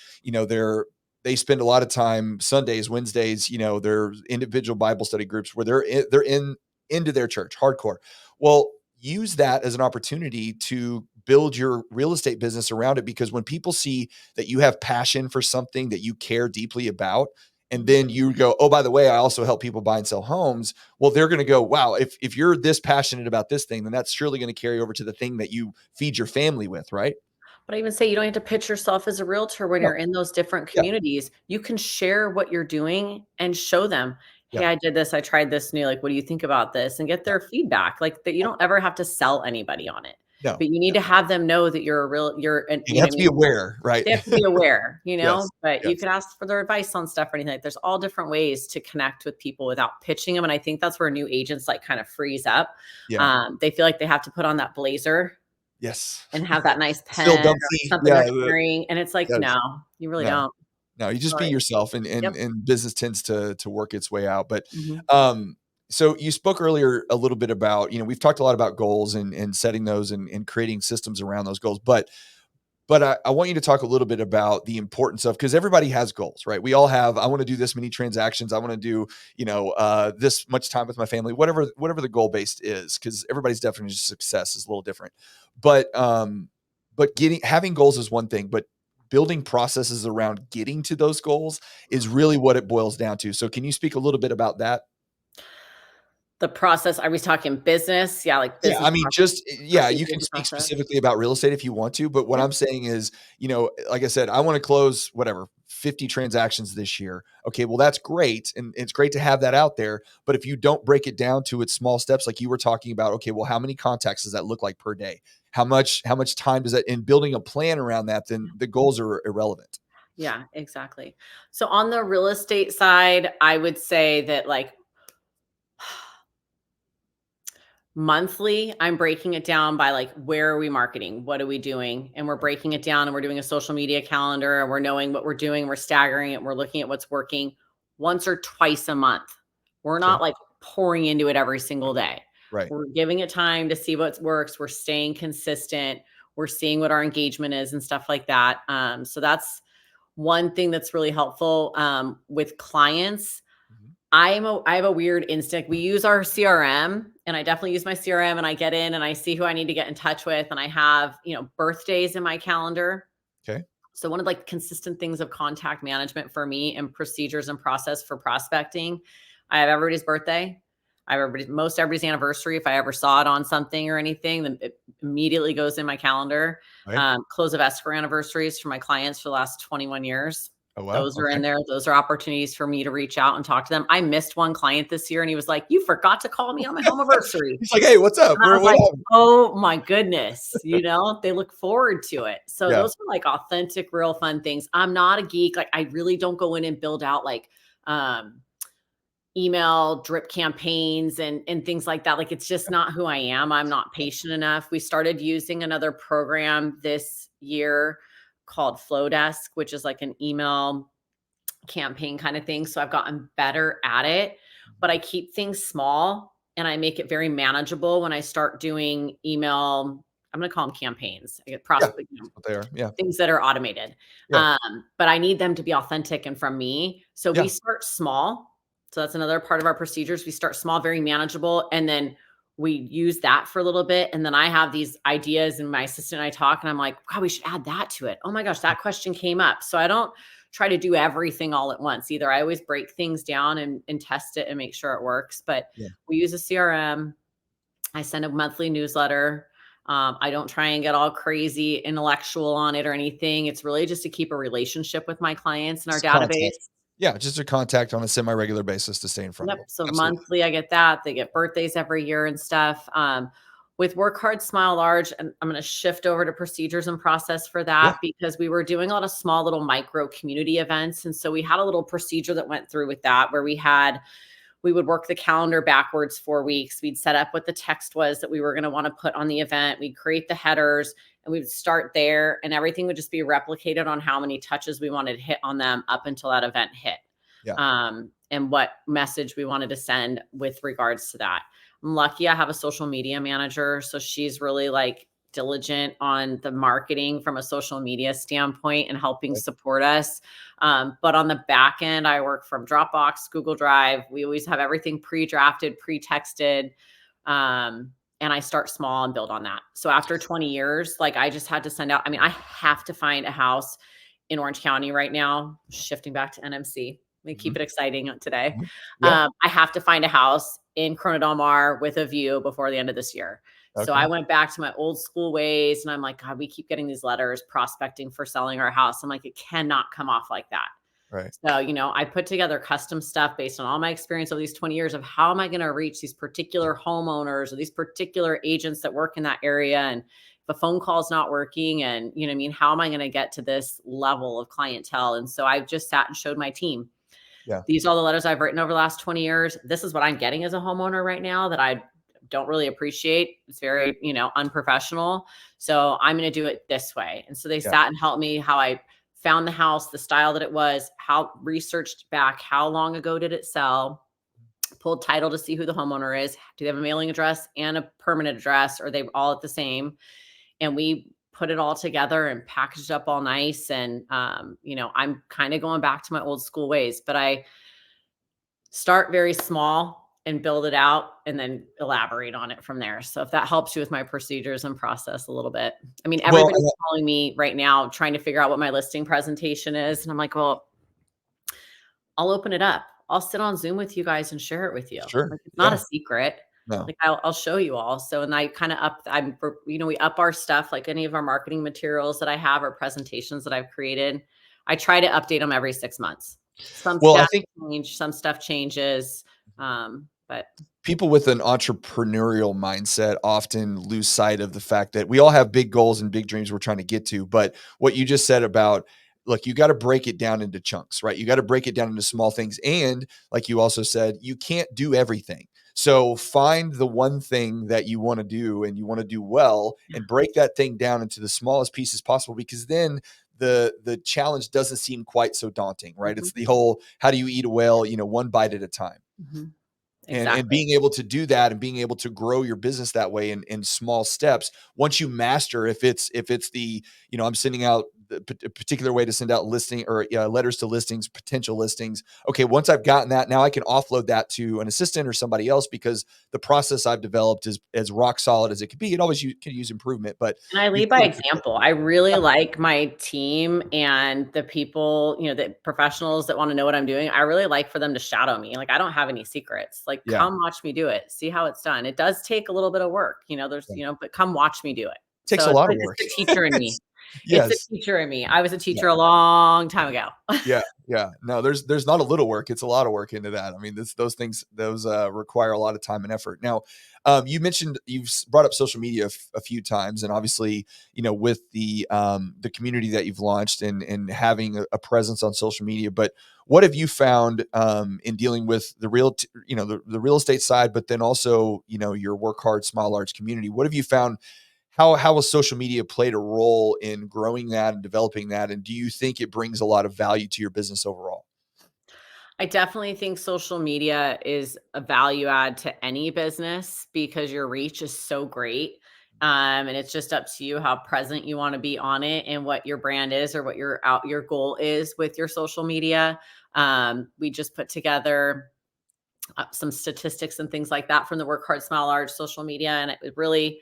they spend a lot of time Sundays, Wednesdays, their individual Bible study groups where they're into their church, hardcore. Well, use that as an opportunity to build your real estate business around it, because when people see that you have passion for something that you care deeply about, and mhm. then you go, oh, by the way, I also help people buy and sell homes. Well, they're going to go, wow, if you're this passionate about this thing, then that's surely going to carry over to the thing that you feed your family with, right? But I even say you don't have to pitch yourself as a realtor when No. you're in those different Yeah. communities. You can share what you're doing and show them, "Hey, Yeah. I did this. I tried this new. Like, what do you think about this?" And get Yeah. their feedback. Like that, you don't ever have to sell anybody on it. No. But you need No. to have them know that you're an, And you have what I to be mean? aware, right? They have to be aware, you know, Yes. but you Yes. could ask for their advice on stuff or anything. Like, there's all different ways to connect with people without pitching them. And I think that's where new agents like kind of freeze up. Yeah. They feel like they have to put on that blazer Yes. and have that nice Phil pen or Dunphy. something Yeah. they're carrying, and it's like, Yes. no, you really No. don't. No, you just be Sorry. yourself, and Yep. business tends to work its way out. But Mhm. um so you spoke earlier a little bit about, we've talked a lot about goals and setting those and creating systems around those goals. But I want you to talk a little bit about the importance of, because everybody has goals, right? We all have, I want to do this many transactions. I want to do, this much time with my family, whatever the goal based is, because everybody's definition of success is a little different. But having goals is one thing, but building processes around getting to those goals is really what it boils down to. So can you speak a little bit about that? The process, are we talking business? Yeah, like Yeah, business I mean, process, just yeah, you procedures can and speak process. specifically about real estate if you want to, but what Yeah. I'm saying is, like I said, I want to close whatever 50 transactions this year. Okay, well that's great, and it's great to have that out there, but if you don't break it down to its small steps like you were talking about, okay, well how many contacts does that look like per day? How much time does that, in building a plan around that, then the goals are irrelevant. Yeah, exactly. So on the real estate side, I would say that like Monthly, I'm breaking it down by like, where are we marketing? What are we doing? And we're breaking it down and we're doing a social media calendar and we're knowing what we're doing. We're staggering it. We're looking at what's working once or twice a month. We're Okay. not like pouring into it every single day. Right. We're giving it time to see what works. We're staying consistent. We're seeing what our engagement is and stuff like that. So that's one thing that's really helpful with clients. Mhm. I have a weird instinct. We use our CRM, and I definitely use my CRM, and I get in and I see who I need to get in touch with, and I have, birthdays in my calendar. Okay. So one of like consistent things of contact management for me and procedures and process for prospecting, I have everybody's birthday. I have most everybody's anniversary. If I ever saw it on something or anything, then it immediately goes in my calendar. Okay. Close of escrow anniversaries for my clients for the last 21 years. Oh, wow. Those are in Okay. there. Those are opportunities for me to reach out and talk to them. I missed one client this year and he was like, "You forgot to call me on my home anniversary." He's like, "Hey, what's up? And I was What like, happened?" "Oh my goodness," they look forward to it. So Yeah. those are like authentic, real fun things. I'm not a geek. Like I really don't go in and build out like um email drip campaigns and things like that. Like it's just not who I am. I'm not patient enough. We started using another program this year called Flowdesk, which is like an email campaign kind of thing. So I've gotten better at it, but I keep things small and I make it very manageable when I start doing email. I'm going to call them campaigns. I get Yeah. That's what they are. Yeah. things that are automated. Yeah. But I need them to be authentic and from me. So we Yeah. start small. So that's another part of our procedures. We start small, very manageable, and then we use that for a little bit. And then I have these ideas, and my assistant and I talk, and I'm like, "God, we should add that to it. Oh my gosh, that question came up." So I don't try to do everything all at once either. I always break things down and test it and make sure it works. But Yeah. we use a CRM. I send a monthly newsletter. I don't try and get all crazy intellectual on it or anything. It's really just to keep a relationship with my clients in our Just contact. database. Yeah, just a contact on a semi-regular basis to stay in front of Yep. them. So Absolutely. monthly, I get that. They get birthdays every year and stuff. With Work Hard, Smile Large, and I'm going to shift over to procedures and process for Yeah. that because we were doing a lot of small little micro community events. And so we had a little procedure that went through with that where we would work the calendar backwards 4 weeks. We'd set up what the text was that we were going to want to put on the event. We'd create the headers and we would start there, and everything would just be replicated on how many touches we wanted to hit on them up until that event hit. Yeah. And what message we wanted to send with regards to that. I'm lucky I have a social media manager. So she's really like diligent on the marketing from a social media standpoint and helping Right. support us. But on the back end, I work from Dropbox, Google Drive. We always have everything pre-drafted, pre-texted. And I start small and build on that. So after 20 years, like I just had to send out, I have to find a house in Orange County right now, shifting back to NMC. Let me keep Mhm. it exciting today. Mhm. Yeah. I have to find a house in Corona Del Mar with a view before the end of this year. So Okay. I went back to my old school ways and I'm like, God, we keep getting these letters prospecting for selling our house. I'm like, it cannot come off like that. Right. So, I put together custom stuff based on all my experience over these 20 years of how am I going to reach these particular homeowners or these particular agents that work in that area. And if a phone call is not working and, how am I going to get to this level of clientele? And so I just sat and showed my team. Yeah. These are all the letters I've written over the last 20 years. This is what I'm getting as a homeowner right now that I don't really appreciate. It's very, unprofessional. So I'm going to do it this way. And so they Yeah. sat and helped me how I found the house, the style that it was, how researched back, how long ago did it sell, pulled title to see who the homeowner is. Do they have a mailing address and a permanent address? Or are they all at the same? And we put it all together and packaged up all nice. And, I'm kind of going back to my old school ways, but I start very small and build it out and then elaborate on it from there. So if that helps you with my procedures and process a little bit. Well, Everybody's calling me right now trying to figure out what my listing presentation is. And I'm like, well, I'll open it up. I'll sit on Zoom with you guys and share it with you. sure. Like it's not a Yeah. secret. No. Like I'll show you all. So, and I kind of we up our stuff, like any of our marketing materials that I have or presentations that I've created. I try to update them every 6 months. Some Well, I stuff think change, some stuff changes. But people with an entrepreneurial mindset often lose sight of the fact that we all have big goals and big dreams we're trying to get to. But what you just said about, look, you got to break it down into chunks, right? You got to break it down into small things. And like you also said, you can't do everything. So find the one thing that you want to do and you want to do well, and break that thing down into the smallest pieces possible, because then the challenge doesn't seem quite so daunting, right? Mhm, It's the whole, how do you eat a whale, one bite at a time. mhm. And Exactly. being able to do that and being able to grow your business that way in small steps. Once you master, if it's the, I'm sending out a particular way to send out listing or letters to listings, potential listings. Okay, once I've gotten that, now I can offload that to an assistant or somebody else, because the process I've developed is as rock solid as it could be. It always can use improvement, but And I you lead by feel good. example. I really like my team and the people, the professionals that wanna know what I'm doing. I really like for them to shadow me. Like, I don't have any secrets. Like, Yeah, come watch me do it. See how it's done. It does take a little bit of work, yeah. but come watch me do it. Takes So a lot of it's work. the teacher in me. It's the Yes. teacher in me. I was a Yeah. teacher a long time ago. Yeah, yeah. No, there's not a little work, it's a lot of work into that. I mean, those things, require a lot of time and effort. Now, you mentioned brought up social media a few times, and obviously, with the community that you've launched and having a presence on social media. But what have you found in dealing with the real estate side, but then also, your work hard, smile large community? What have you found? How has social media played a role in growing that and developing that? And do you think it brings a lot of value to your business overall? I definitely think social media is a value add to any business because your reach is so great. And it's just up to you how present you want to be on it and what your brand is or what your goal is with your social media. We just put together some statistics and things like that from the Work Hard Smile Large social media, and it really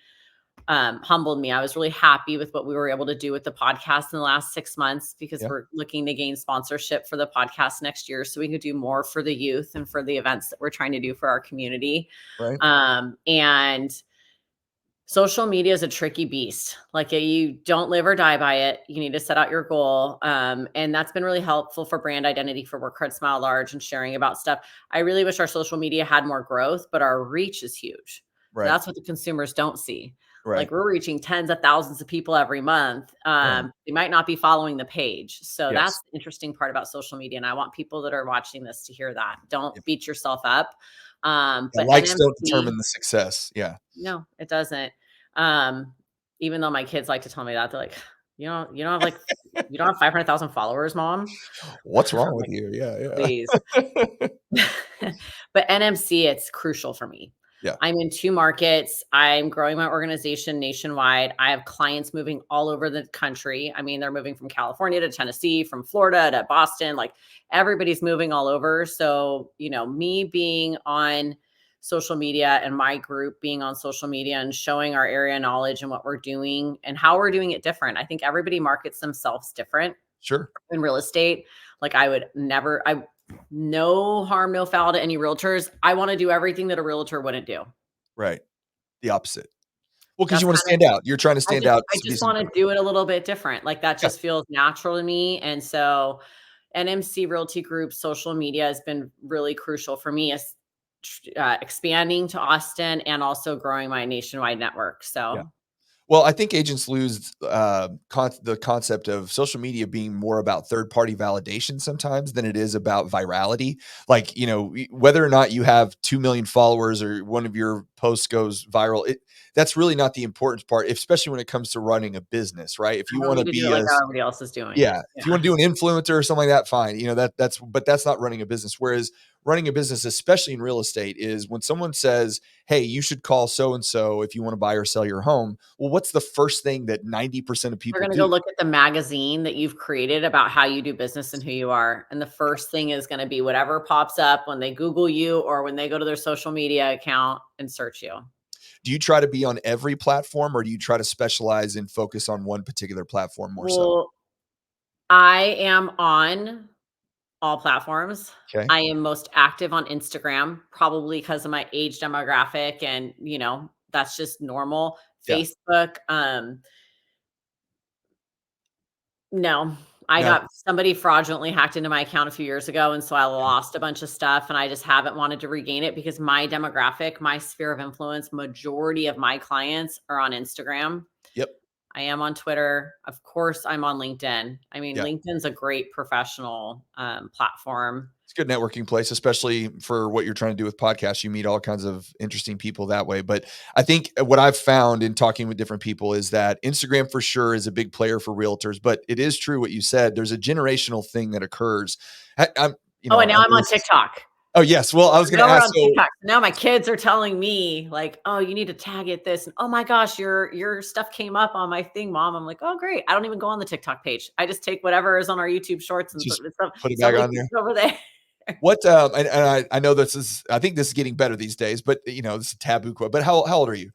humbled me. I was really happy with what we were able to do with the podcast in the last 6 months because Yeah, we're looking to gain sponsorship for the podcast next year so we can do more for the youth and for the events that we're trying to do for our community. right. And social media is a tricky beast. Like you don't live or die by it. You need to set out your goal. And that's been really helpful for brand identity for Work Hard Smile Large and sharing about stuff. I really wish our social media had more growth, but our reach is huge. So Right. that's what the consumers don't see. Right. Like we're reaching tens of thousands of people every month. Right. They might not be following the page. So that's Yes. the interesting part about social media. And I want people that are watching this to hear that. Don't Yeah. beat yourself up. Yeah, But likes don't NMC, determine the success. Yeah. no, it doesn't. Um, Even though my kids like to tell me that, they're like, you don't have like you don't have 500,000 followers, mom." What's I'm wrong with like, you? Yeah, "Please." yeah. But NMC, it's crucial for me. Yeah. I'm in 2 markets. I'm growing my organization nationwide. I have clients moving all over the country. I mean, they're moving from California to Tennessee, from Florida to Boston, like everybody's moving all over. So, me being on social media and my group being on social media and showing our area knowledge and what we're doing and how we're doing it different. I think everybody markets themselves different Sure. in real estate. Like I no harm, no foul to any realtors. I want to do everything that a realtor wouldn't do. Right. The opposite. Well, because That's you want to kind of stand out. You're trying to stand out I to be just some. want to do it a little bit different. Like that Yeah. just feels natural to me. And so NMC Realty Group social media has been really crucial for me as expanding to Austin and also growing my nationwide network. Yeah. So Well, I think agents lose the concept of social media being more about third party validation sometimes than it is about virality. Like, whether or not you have 2 million followers or one of your posts goes viral, that's really not the important part, especially when it comes to running a business, right? If you I don't want need to to do it be like as everybody else is doing. Yeah, if you Yeah. wanna do an influencer or something like that, fine, but that's not running a business, whereas running a business, especially in real estate, is when someone says, "Hey, you should call so and so if you wanna buy or sell your home." Well, what's the first thing that 90% of They're people gonna go do? look at the magazine that you've created about how you do business and who you are, and the first thing is gonna be whatever pops up when they Google you or when they go to their social media account and search you. Do you try to be on every platform, or do you try to specialize and focus on one particular platform more so? Well, I am on all platforms. Okay. I am most active on Instagram, probably because of my age demographic and, that's just normal. Yeah. Facebook, no. I No. got somebody fraudulently hacked into my account a few years ago, and so I Yeah. lost a bunch of stuff, and I just haven't wanted to regain it because my demographic, my sphere of influence, majority of my clients are on Instagram. Yep. I am on Twitter. Of course, I'm on LinkedIn. I mean, Yeah. LinkedIn's a great professional, platform. It's a good networking place, especially for what you're trying to do with podcasts. You meet all kinds of interesting people that way. But I think what I've found in talking with different people is that Instagram for sure is a big player for realtors. But it is true what you said. There's a generational thing that occurs. I'm, Oh, and I now I'm know on this is, TikTok. oh yes. Well, I was going Now to we're ask. on So TikTok. Now my kids are telling me like, "Oh, you need to tag it this." And, "Oh my gosh, your stuff came up on my thing, mom." I'm like, "Oh, great." I don't even go on the TikTok page. I just take whatever is on our YouTube shorts and just put it back somebody on puts there. it over there. What I know this is, I think this is getting better these days, but this is a taboo quote. But how old are you?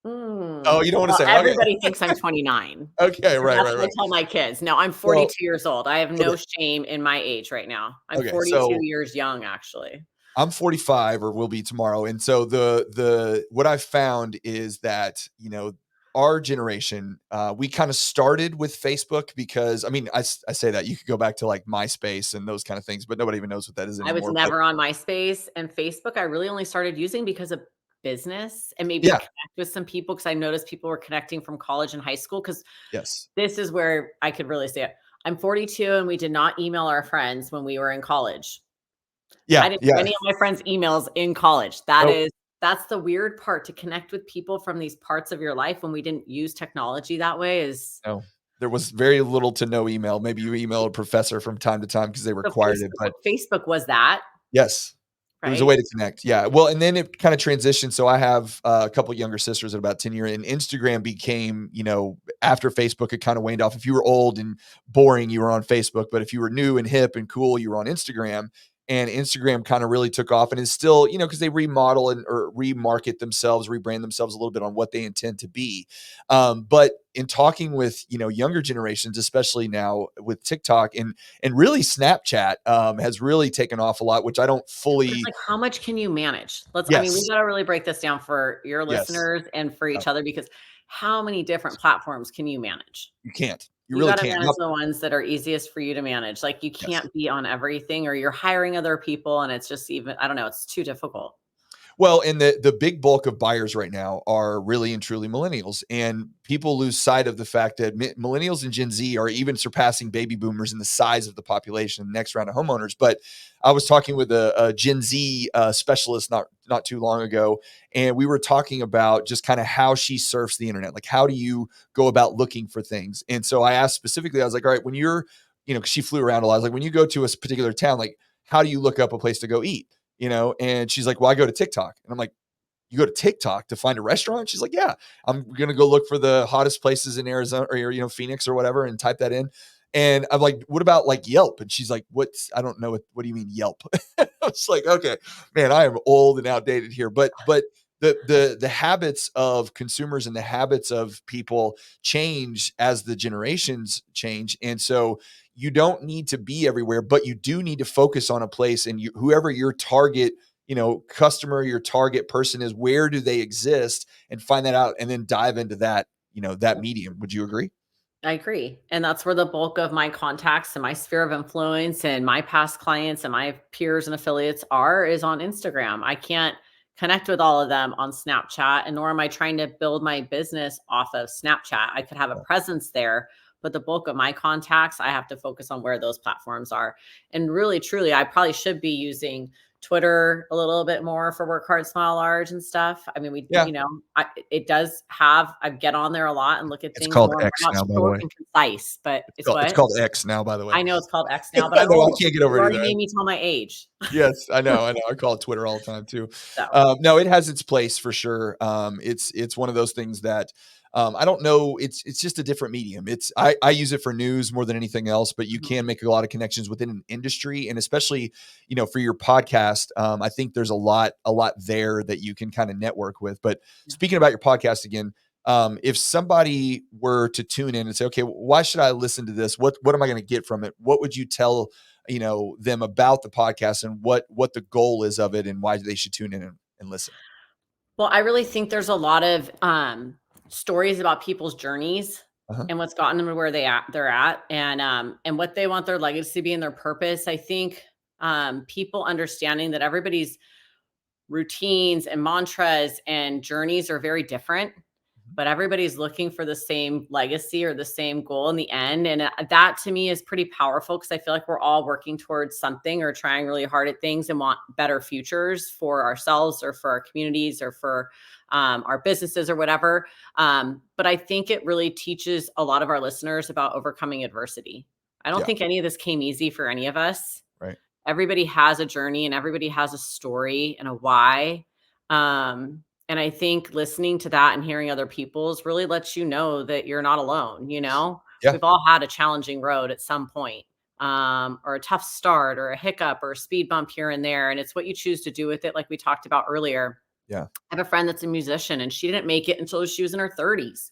Oh, you don't want to Well, say. Okay. everybody thinks I'm 29. Okay. So Right. that's Right. what I Right. tell my kids. No, I'm Well, 42 years old. I have so no shame in my age right now. I'm okay. 42 So years young, actually. I'm 45 or will be tomorrow. And so the what I've found is that, our generation, we kind of started with Facebook because I mean, I say that you could go back to like MySpace and those kind of things, but nobody even knows what that is I was anymore. But never on MySpace and Facebook. I really only started using because of business and maybe to yeah, connect with some people because I noticed people were connecting from college and high school. Because yes. this is where I could really see it. I'm 42 and we did not email our friends when we were in college. I Yeah, didn't have yeah. any of my friends' emails in college. Nope. That's the weird part to connect with people from these parts of your life when we didn't use technology that way is No. There was very little to no email. Maybe you email a professor from time to time because they so required it, but Facebook was that, yes. It was a right? way to connect. Yeah. Well, and then it kind of transitioned. So I have a couple younger sisters at about 10 years, and Instagram became, after Facebook, it kind of waned off. If you were old and boring, you were on Facebook. But if you were new and hip and cool, you were on Instagram. And Instagram kind of really took off and is still, because they remodel and or remarket themselves, rebrand themselves a little bit on what they intend to be. But in talking with, younger generations, especially now with TikTok and really Snapchat has really taken off a lot, which I don't But it's fully. like, how much can you manage? I mean, we Yes, gotta really break this down for your yes. listeners and for Oh, each other because how many different platforms can you manage? you can't. You You really gotta can't. manage Not the ones that are easiest for you to manage. Like, you yes. can't be on everything or you're hiring other people and it's just even I don't know, it's too difficult. Well, and the big bulk of buyers right now are really and truly millennials, and people lose sight of the fact that millennials and Gen Z are even surpassing baby boomers in the size of the population. The next round of homeowners, but I was talking with a Gen Z specialist not too long ago, and we were talking about just kind of how she surfs the internet, like how do you go about looking for things. And so I asked specifically, I was like, all right, when you're, because she flew around a lot, I was like, when you go to a particular town, like how do you look up a place to go eat? And she's like, well, I go to TikTok. And I'm like, you go to TikTok to find a restaurant? She's like, yeah, I'm going to go look for the hottest places in Arizona or, Phoenix or whatever and type that in. And I'm like, what about like Yelp? And she's like, I don't know. What do you mean Yelp? I was like, okay, man, I am old and outdated here. But the habits of consumers and the habits of people change as the generations change. And so you don't need to be everywhere, but you do need to focus on a place and whoever your target customer, your target person is, where do they exist and find that out and then dive into that, that medium. Would you agree? I agree. And that's where the bulk of my contacts and my sphere of influence and my past clients and my peers and affiliates is on Instagram. I can't connect with all of them on Snapchat, and nor am I trying to build my business off of Snapchat. I could have a presence there, but the bulk of my contacts, I have to focus on where those platforms are. And really, truly, I probably should be using Twitter a little bit more for work hard, smile large and stuff. I mean, Yeah. it does have I get on there a lot and look at It's things called more. I'm X not now, by the short way. and concise, but it's It's what? called X now, by the way. I know it's called X now, but I I'm know I old. can't get You over it already either. made me tell my age. Yes, I know, I know. I call it Twitter all the time too. So, No, it has its place for sure. It's one of those things that I don't know. It's just a different medium. I use it for news more than anything else, but you mhm, can make a lot of connections within an industry, and especially for your podcast. I think there's a lot there that you can kind of network with. But yeah. speaking about your podcast again. If somebody were to tune in and say, okay, why should I listen to this? What am I going to get from it? What would you tell them about the podcast and what the goal is of it and why they should tune in and listen. Well, I really think there's a lot of stories about people's journeys Uh-huh. and what's gotten them to where they're at, and what they want their legacy to be and their purpose. I think people understanding that everybody's routines and mantras and journeys are very different. but everybody's looking for the same legacy or the same goal in the end. And that to me is pretty powerful because I feel like we're all working towards something or trying really hard at things and want better futures for ourselves or for our communities or for our businesses or whatever. But I think it really teaches a lot of our listeners about overcoming adversity. I don't Yeah. think any of this came easy for any of us. Right. Everybody has a journey and everybody has a story and a why. And I think listening to that and hearing other people's really lets you know that you're not alone, you know? Yeah. We've all had a challenging road at some point, or a tough start or a hiccup or a speed bump here and there. And it's what you choose to do with it, like we talked about earlier. Yeah. I have a friend that's a musician and she didn't make it until she was in her 30s.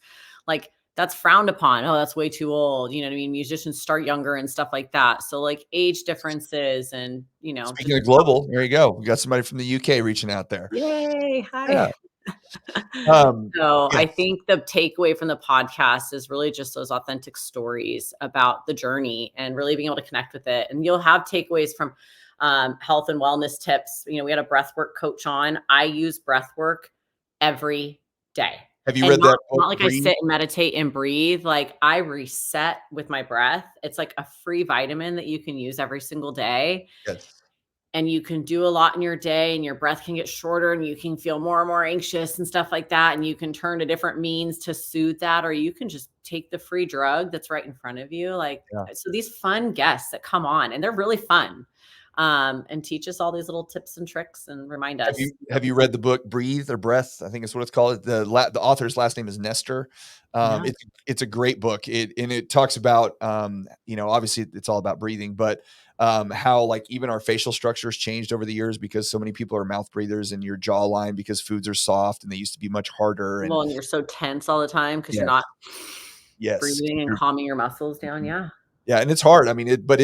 Like that's frowned upon. Oh, that's way too old. You know what I mean? Musicians start younger and stuff like that. So like age differences and, Speaking just of global, there you go. We got somebody from the UK reaching out there. yay. Yeah. Hi. So Yeah. I think the takeaway from the podcast is really just those authentic stories about the journey and really being able to connect with it. And you'll have takeaways from health and wellness tips. We had a breathwork coach on. I use breathwork every day. Have you And read that book, not like I Breathe? sit and meditate and breathe. Like I reset with my breath. It's like a free vitamin that you can use every single day Yes. and you can do a lot in your day and your breath can get shorter and you can feel more and more anxious and stuff like that. And you can turn to different means to soothe that, or you can just take the free drug that's right in front of you. Like, Yeah. so these fun guests that come on and they're really fun, and teach us all these little tips and tricks and remind Have us. you read the book Breathe or Breath? I think it's what it's called. The author's last name is Nestor. No, It's a great book. It talks about obviously it's all about breathing, but how like even our facial structures changed over the years because so many people are mouth breathers and your jawline because foods are soft and they used to be much harder. And well, and you're so tense all the time because you're yes, not yes, breathing and calming your muscles down. Yeah. yeah, and it's hard. I mean, but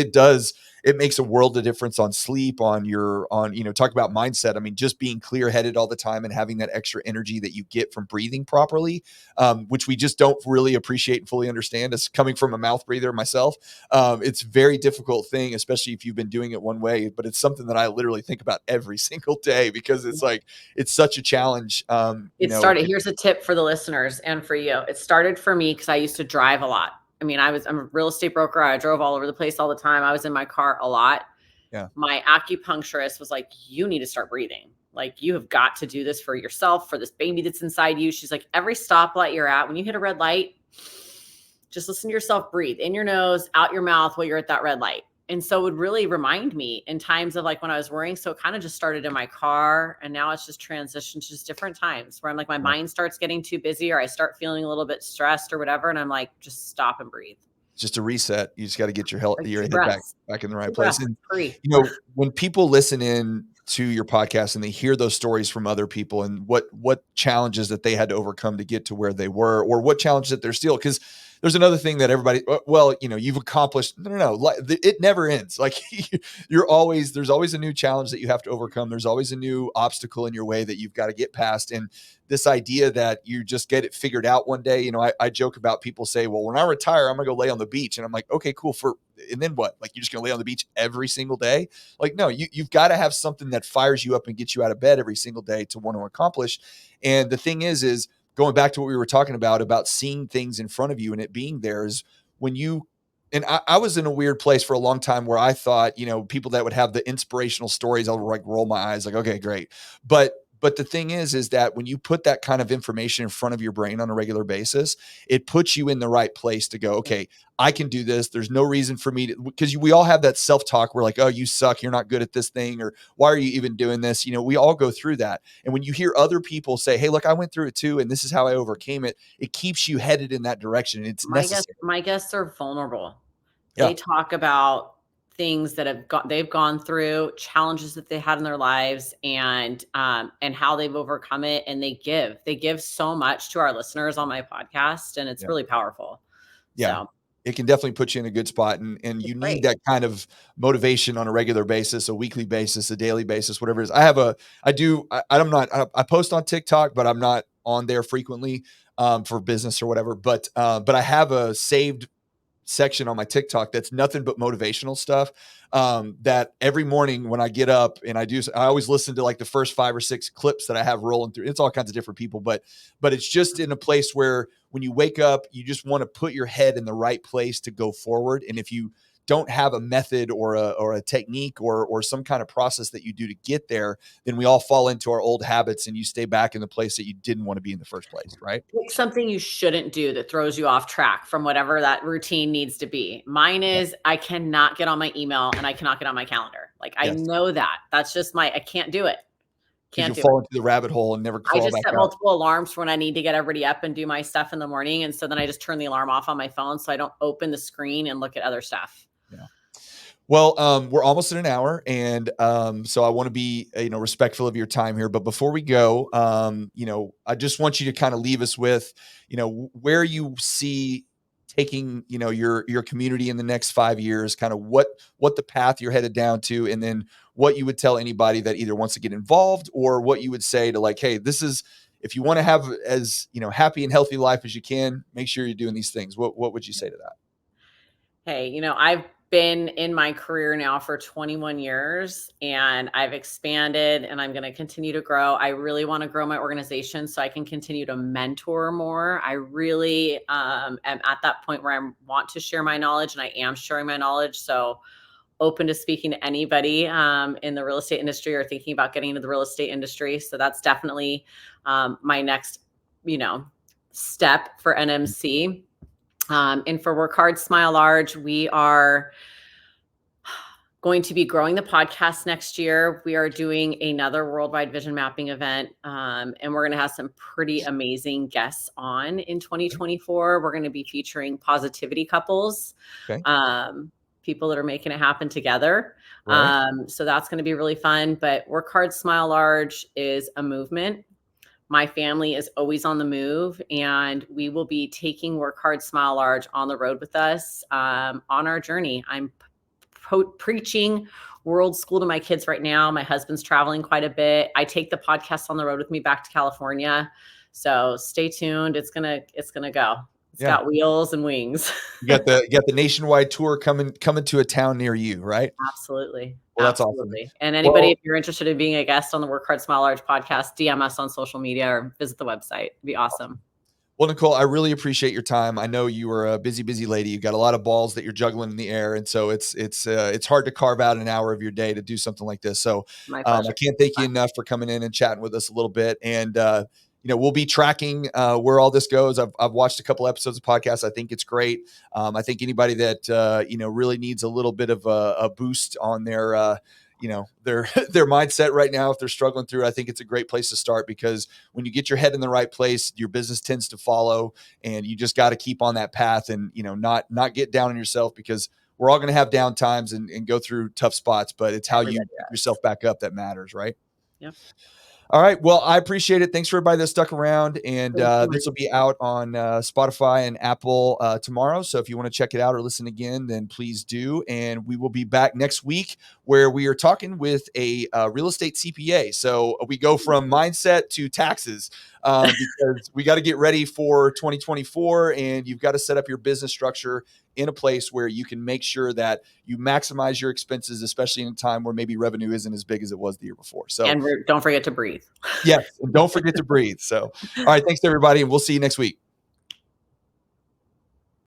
it makes a world of difference on sleep, talk about mindset. I mean, just being clear headed all the time and having that extra energy that you get from breathing properly, which we just don't really appreciate and fully understand. As coming from a mouth breather myself, it's a very difficult thing, especially if you've been doing it one way. But it's something that I literally think about every single day because it's such a challenge. It started, here's a tip for the listeners and for you. It started for me because I used to drive a lot. I mean, I'm a real estate broker. I drove all over the place all the time. I was in my car a lot. Yeah. My acupuncturist was like, you need to start breathing. Like, you have got to do this for yourself, for this baby that's inside you. She's like, every stoplight you're at, when you hit a red light, just listen to yourself breathe in your nose, out your mouth while you're at that red light. And so it would really remind me in times of like when I was worrying. So it kind of just started in my car and now it's just transitioned to just different times where I'm like, my mind starts getting too busy or I start feeling a little bit stressed or whatever. And I'm like, just stop and breathe. Just a reset. You just got to get Like your 2 head breaths, back in the right 2 place. breaths, And free. when people listen in to your podcast and they hear those stories from other people and what challenges that they had to overcome to get to where they were, or what challenges that they're still, because there's another thing that everybody, well, you've accomplished. No, it never ends. Like there's always a new challenge that you have to overcome. There's always a new obstacle in your way that you've got to get past. And this idea that you just get it figured out one day. I joke about people say, well, when I retire, I'm gonna go lay on the beach. And I'm like, okay, cool. And then what? Like, you're just gonna lay on the beach every single day? Like, no, you've got to have something that fires you up and gets you out of bed every single day to want to accomplish. And the thing is going back to what we were talking about seeing things in front of you and it being there is when you, and I was in a weird place for a long time where I thought, people that would have the inspirational stories, I'll like roll my eyes like, okay, great. But the thing is that when you put that kind of information in front of your brain on a regular basis, it puts you in the right place to go, okay, I can do this. There's no reason for me to, because we all have that self-talk. We're like, oh, you suck. You're not good at this thing. Or why are you even doing this? We all go through that. And when you hear other people say, hey, look, I went through it too. And this is how I overcame it. It keeps you headed in that direction. And it's necessary. My guests are vulnerable. Yeah. They talk about things that they've gone through, challenges that they had in their lives, and how they've overcome it. And they give so much to our listeners on my podcast, and it's Yeah. really powerful. Yeah. So It can definitely put you in a good spot, and you need great. that kind of motivation on a regular basis, a weekly basis, a daily basis, whatever it is. I post on TikTok, but I'm not on there frequently, for business or whatever. But I have a saved section on my TikTok that's nothing but motivational stuff. That every morning when I get up and I always listen to like the first 5 or 6 clips that I have rolling through. It's all kinds of different people, but it's just in a place where when you wake up, you just want to put your head in the right place to go forward. And if you don't have a method or a technique or some kind of process that you do to get there, then we all fall into our old habits and you stay back in the place that you didn't want to be in the first place, right? Pick something you shouldn't do that throws you off track from whatever that routine needs to be. Mine is I cannot get on my email and I cannot get on my calendar. Like I Yes. know that. That's just I can't do it. Because Can't you'll do it. fall into the rabbit hole and never I crawl just back set out. multiple alarms for when I need to get everybody up and do my stuff in the morning. And so then I just turn the alarm off on my phone so I don't open the screen and look at other stuff. Yeah. Well, we're almost at an hour, and so I want to be respectful of your time here. But before we go, I just want you to kind of leave us with, where you see taking your community in the next 5 years, kind of what the path you're headed down to, and then what you would tell anybody that either wants to get involved or what you would say to like, hey, this is if you want to have as happy and healthy life as you can, make sure you're doing these things. What would you say to that? Hey, I've been in my career now for 21 years and I've expanded and I'm going to continue to grow. I really want to grow my organization so I can continue to mentor more. I really am at that point where I want to share my knowledge and I am sharing my knowledge. So open to speaking to anybody in the real estate industry or thinking about getting into the real estate industry. So that's definitely my next, step for NMC. And for Work Hard, Smile Large, we are going to be growing the podcast next year. We are doing another worldwide vision mapping event, and we're going to have some pretty amazing guests on in 2024. We're going to be featuring positivity couples, Okay. people that are making it happen together. Right. So that's going to be really fun. But Work Hard, Smile Large is a movement. My family is always on the move, and we will be taking Work Hard, Smile Large on the road with us on our journey. I'm preaching world school to my kids right now. My husband's traveling quite a bit. I take the podcast on the road with me back to California. So stay tuned. It's gonna go. It's got wheels and wings. You got the nationwide tour coming to a town near you, right? Absolutely. Well, that's Absolutely. awesome. And anybody, if you're interested in being a guest on the Work Hard, Smile Large podcast, DM us on social media or visit the website. It'd be awesome. Well, Nicole, I really appreciate your time. I know you are a busy, busy lady. You've got a lot of balls that you're juggling in the air, and so it's hard to carve out an hour of your day to do something like this. So My I pleasure. can't thank you enough for coming in and chatting with us a little bit. And we'll be tracking where all this goes. I've watched a couple episodes of podcasts. I think it's great. I think anybody that really needs a little bit of a boost on their their mindset right now, if they're struggling through, I think it's a great place to start, because when you get your head in the right place, your business tends to follow, and you just got to keep on that path and, not get down on yourself, because we're all going to have down times and go through tough spots, but it's how you pick yourself back up that matters. Right. Yep. All right. Well, I appreciate it. Thanks for everybody that stuck around. And this will be out on Spotify and Apple tomorrow. So if you want to check it out or listen again, then please do. And we will be back next week, where we are talking with a real estate CPA. So we go from mindset to taxes, because we got to get ready for 2024, and you've got to set up your business structure in a place where you can make sure that you maximize your expenses, especially in a time where maybe revenue isn't as big as it was the year before. So, and don't forget to breathe. yes, and don't forget to breathe. So, all right, thanks everybody, and we'll see you next week.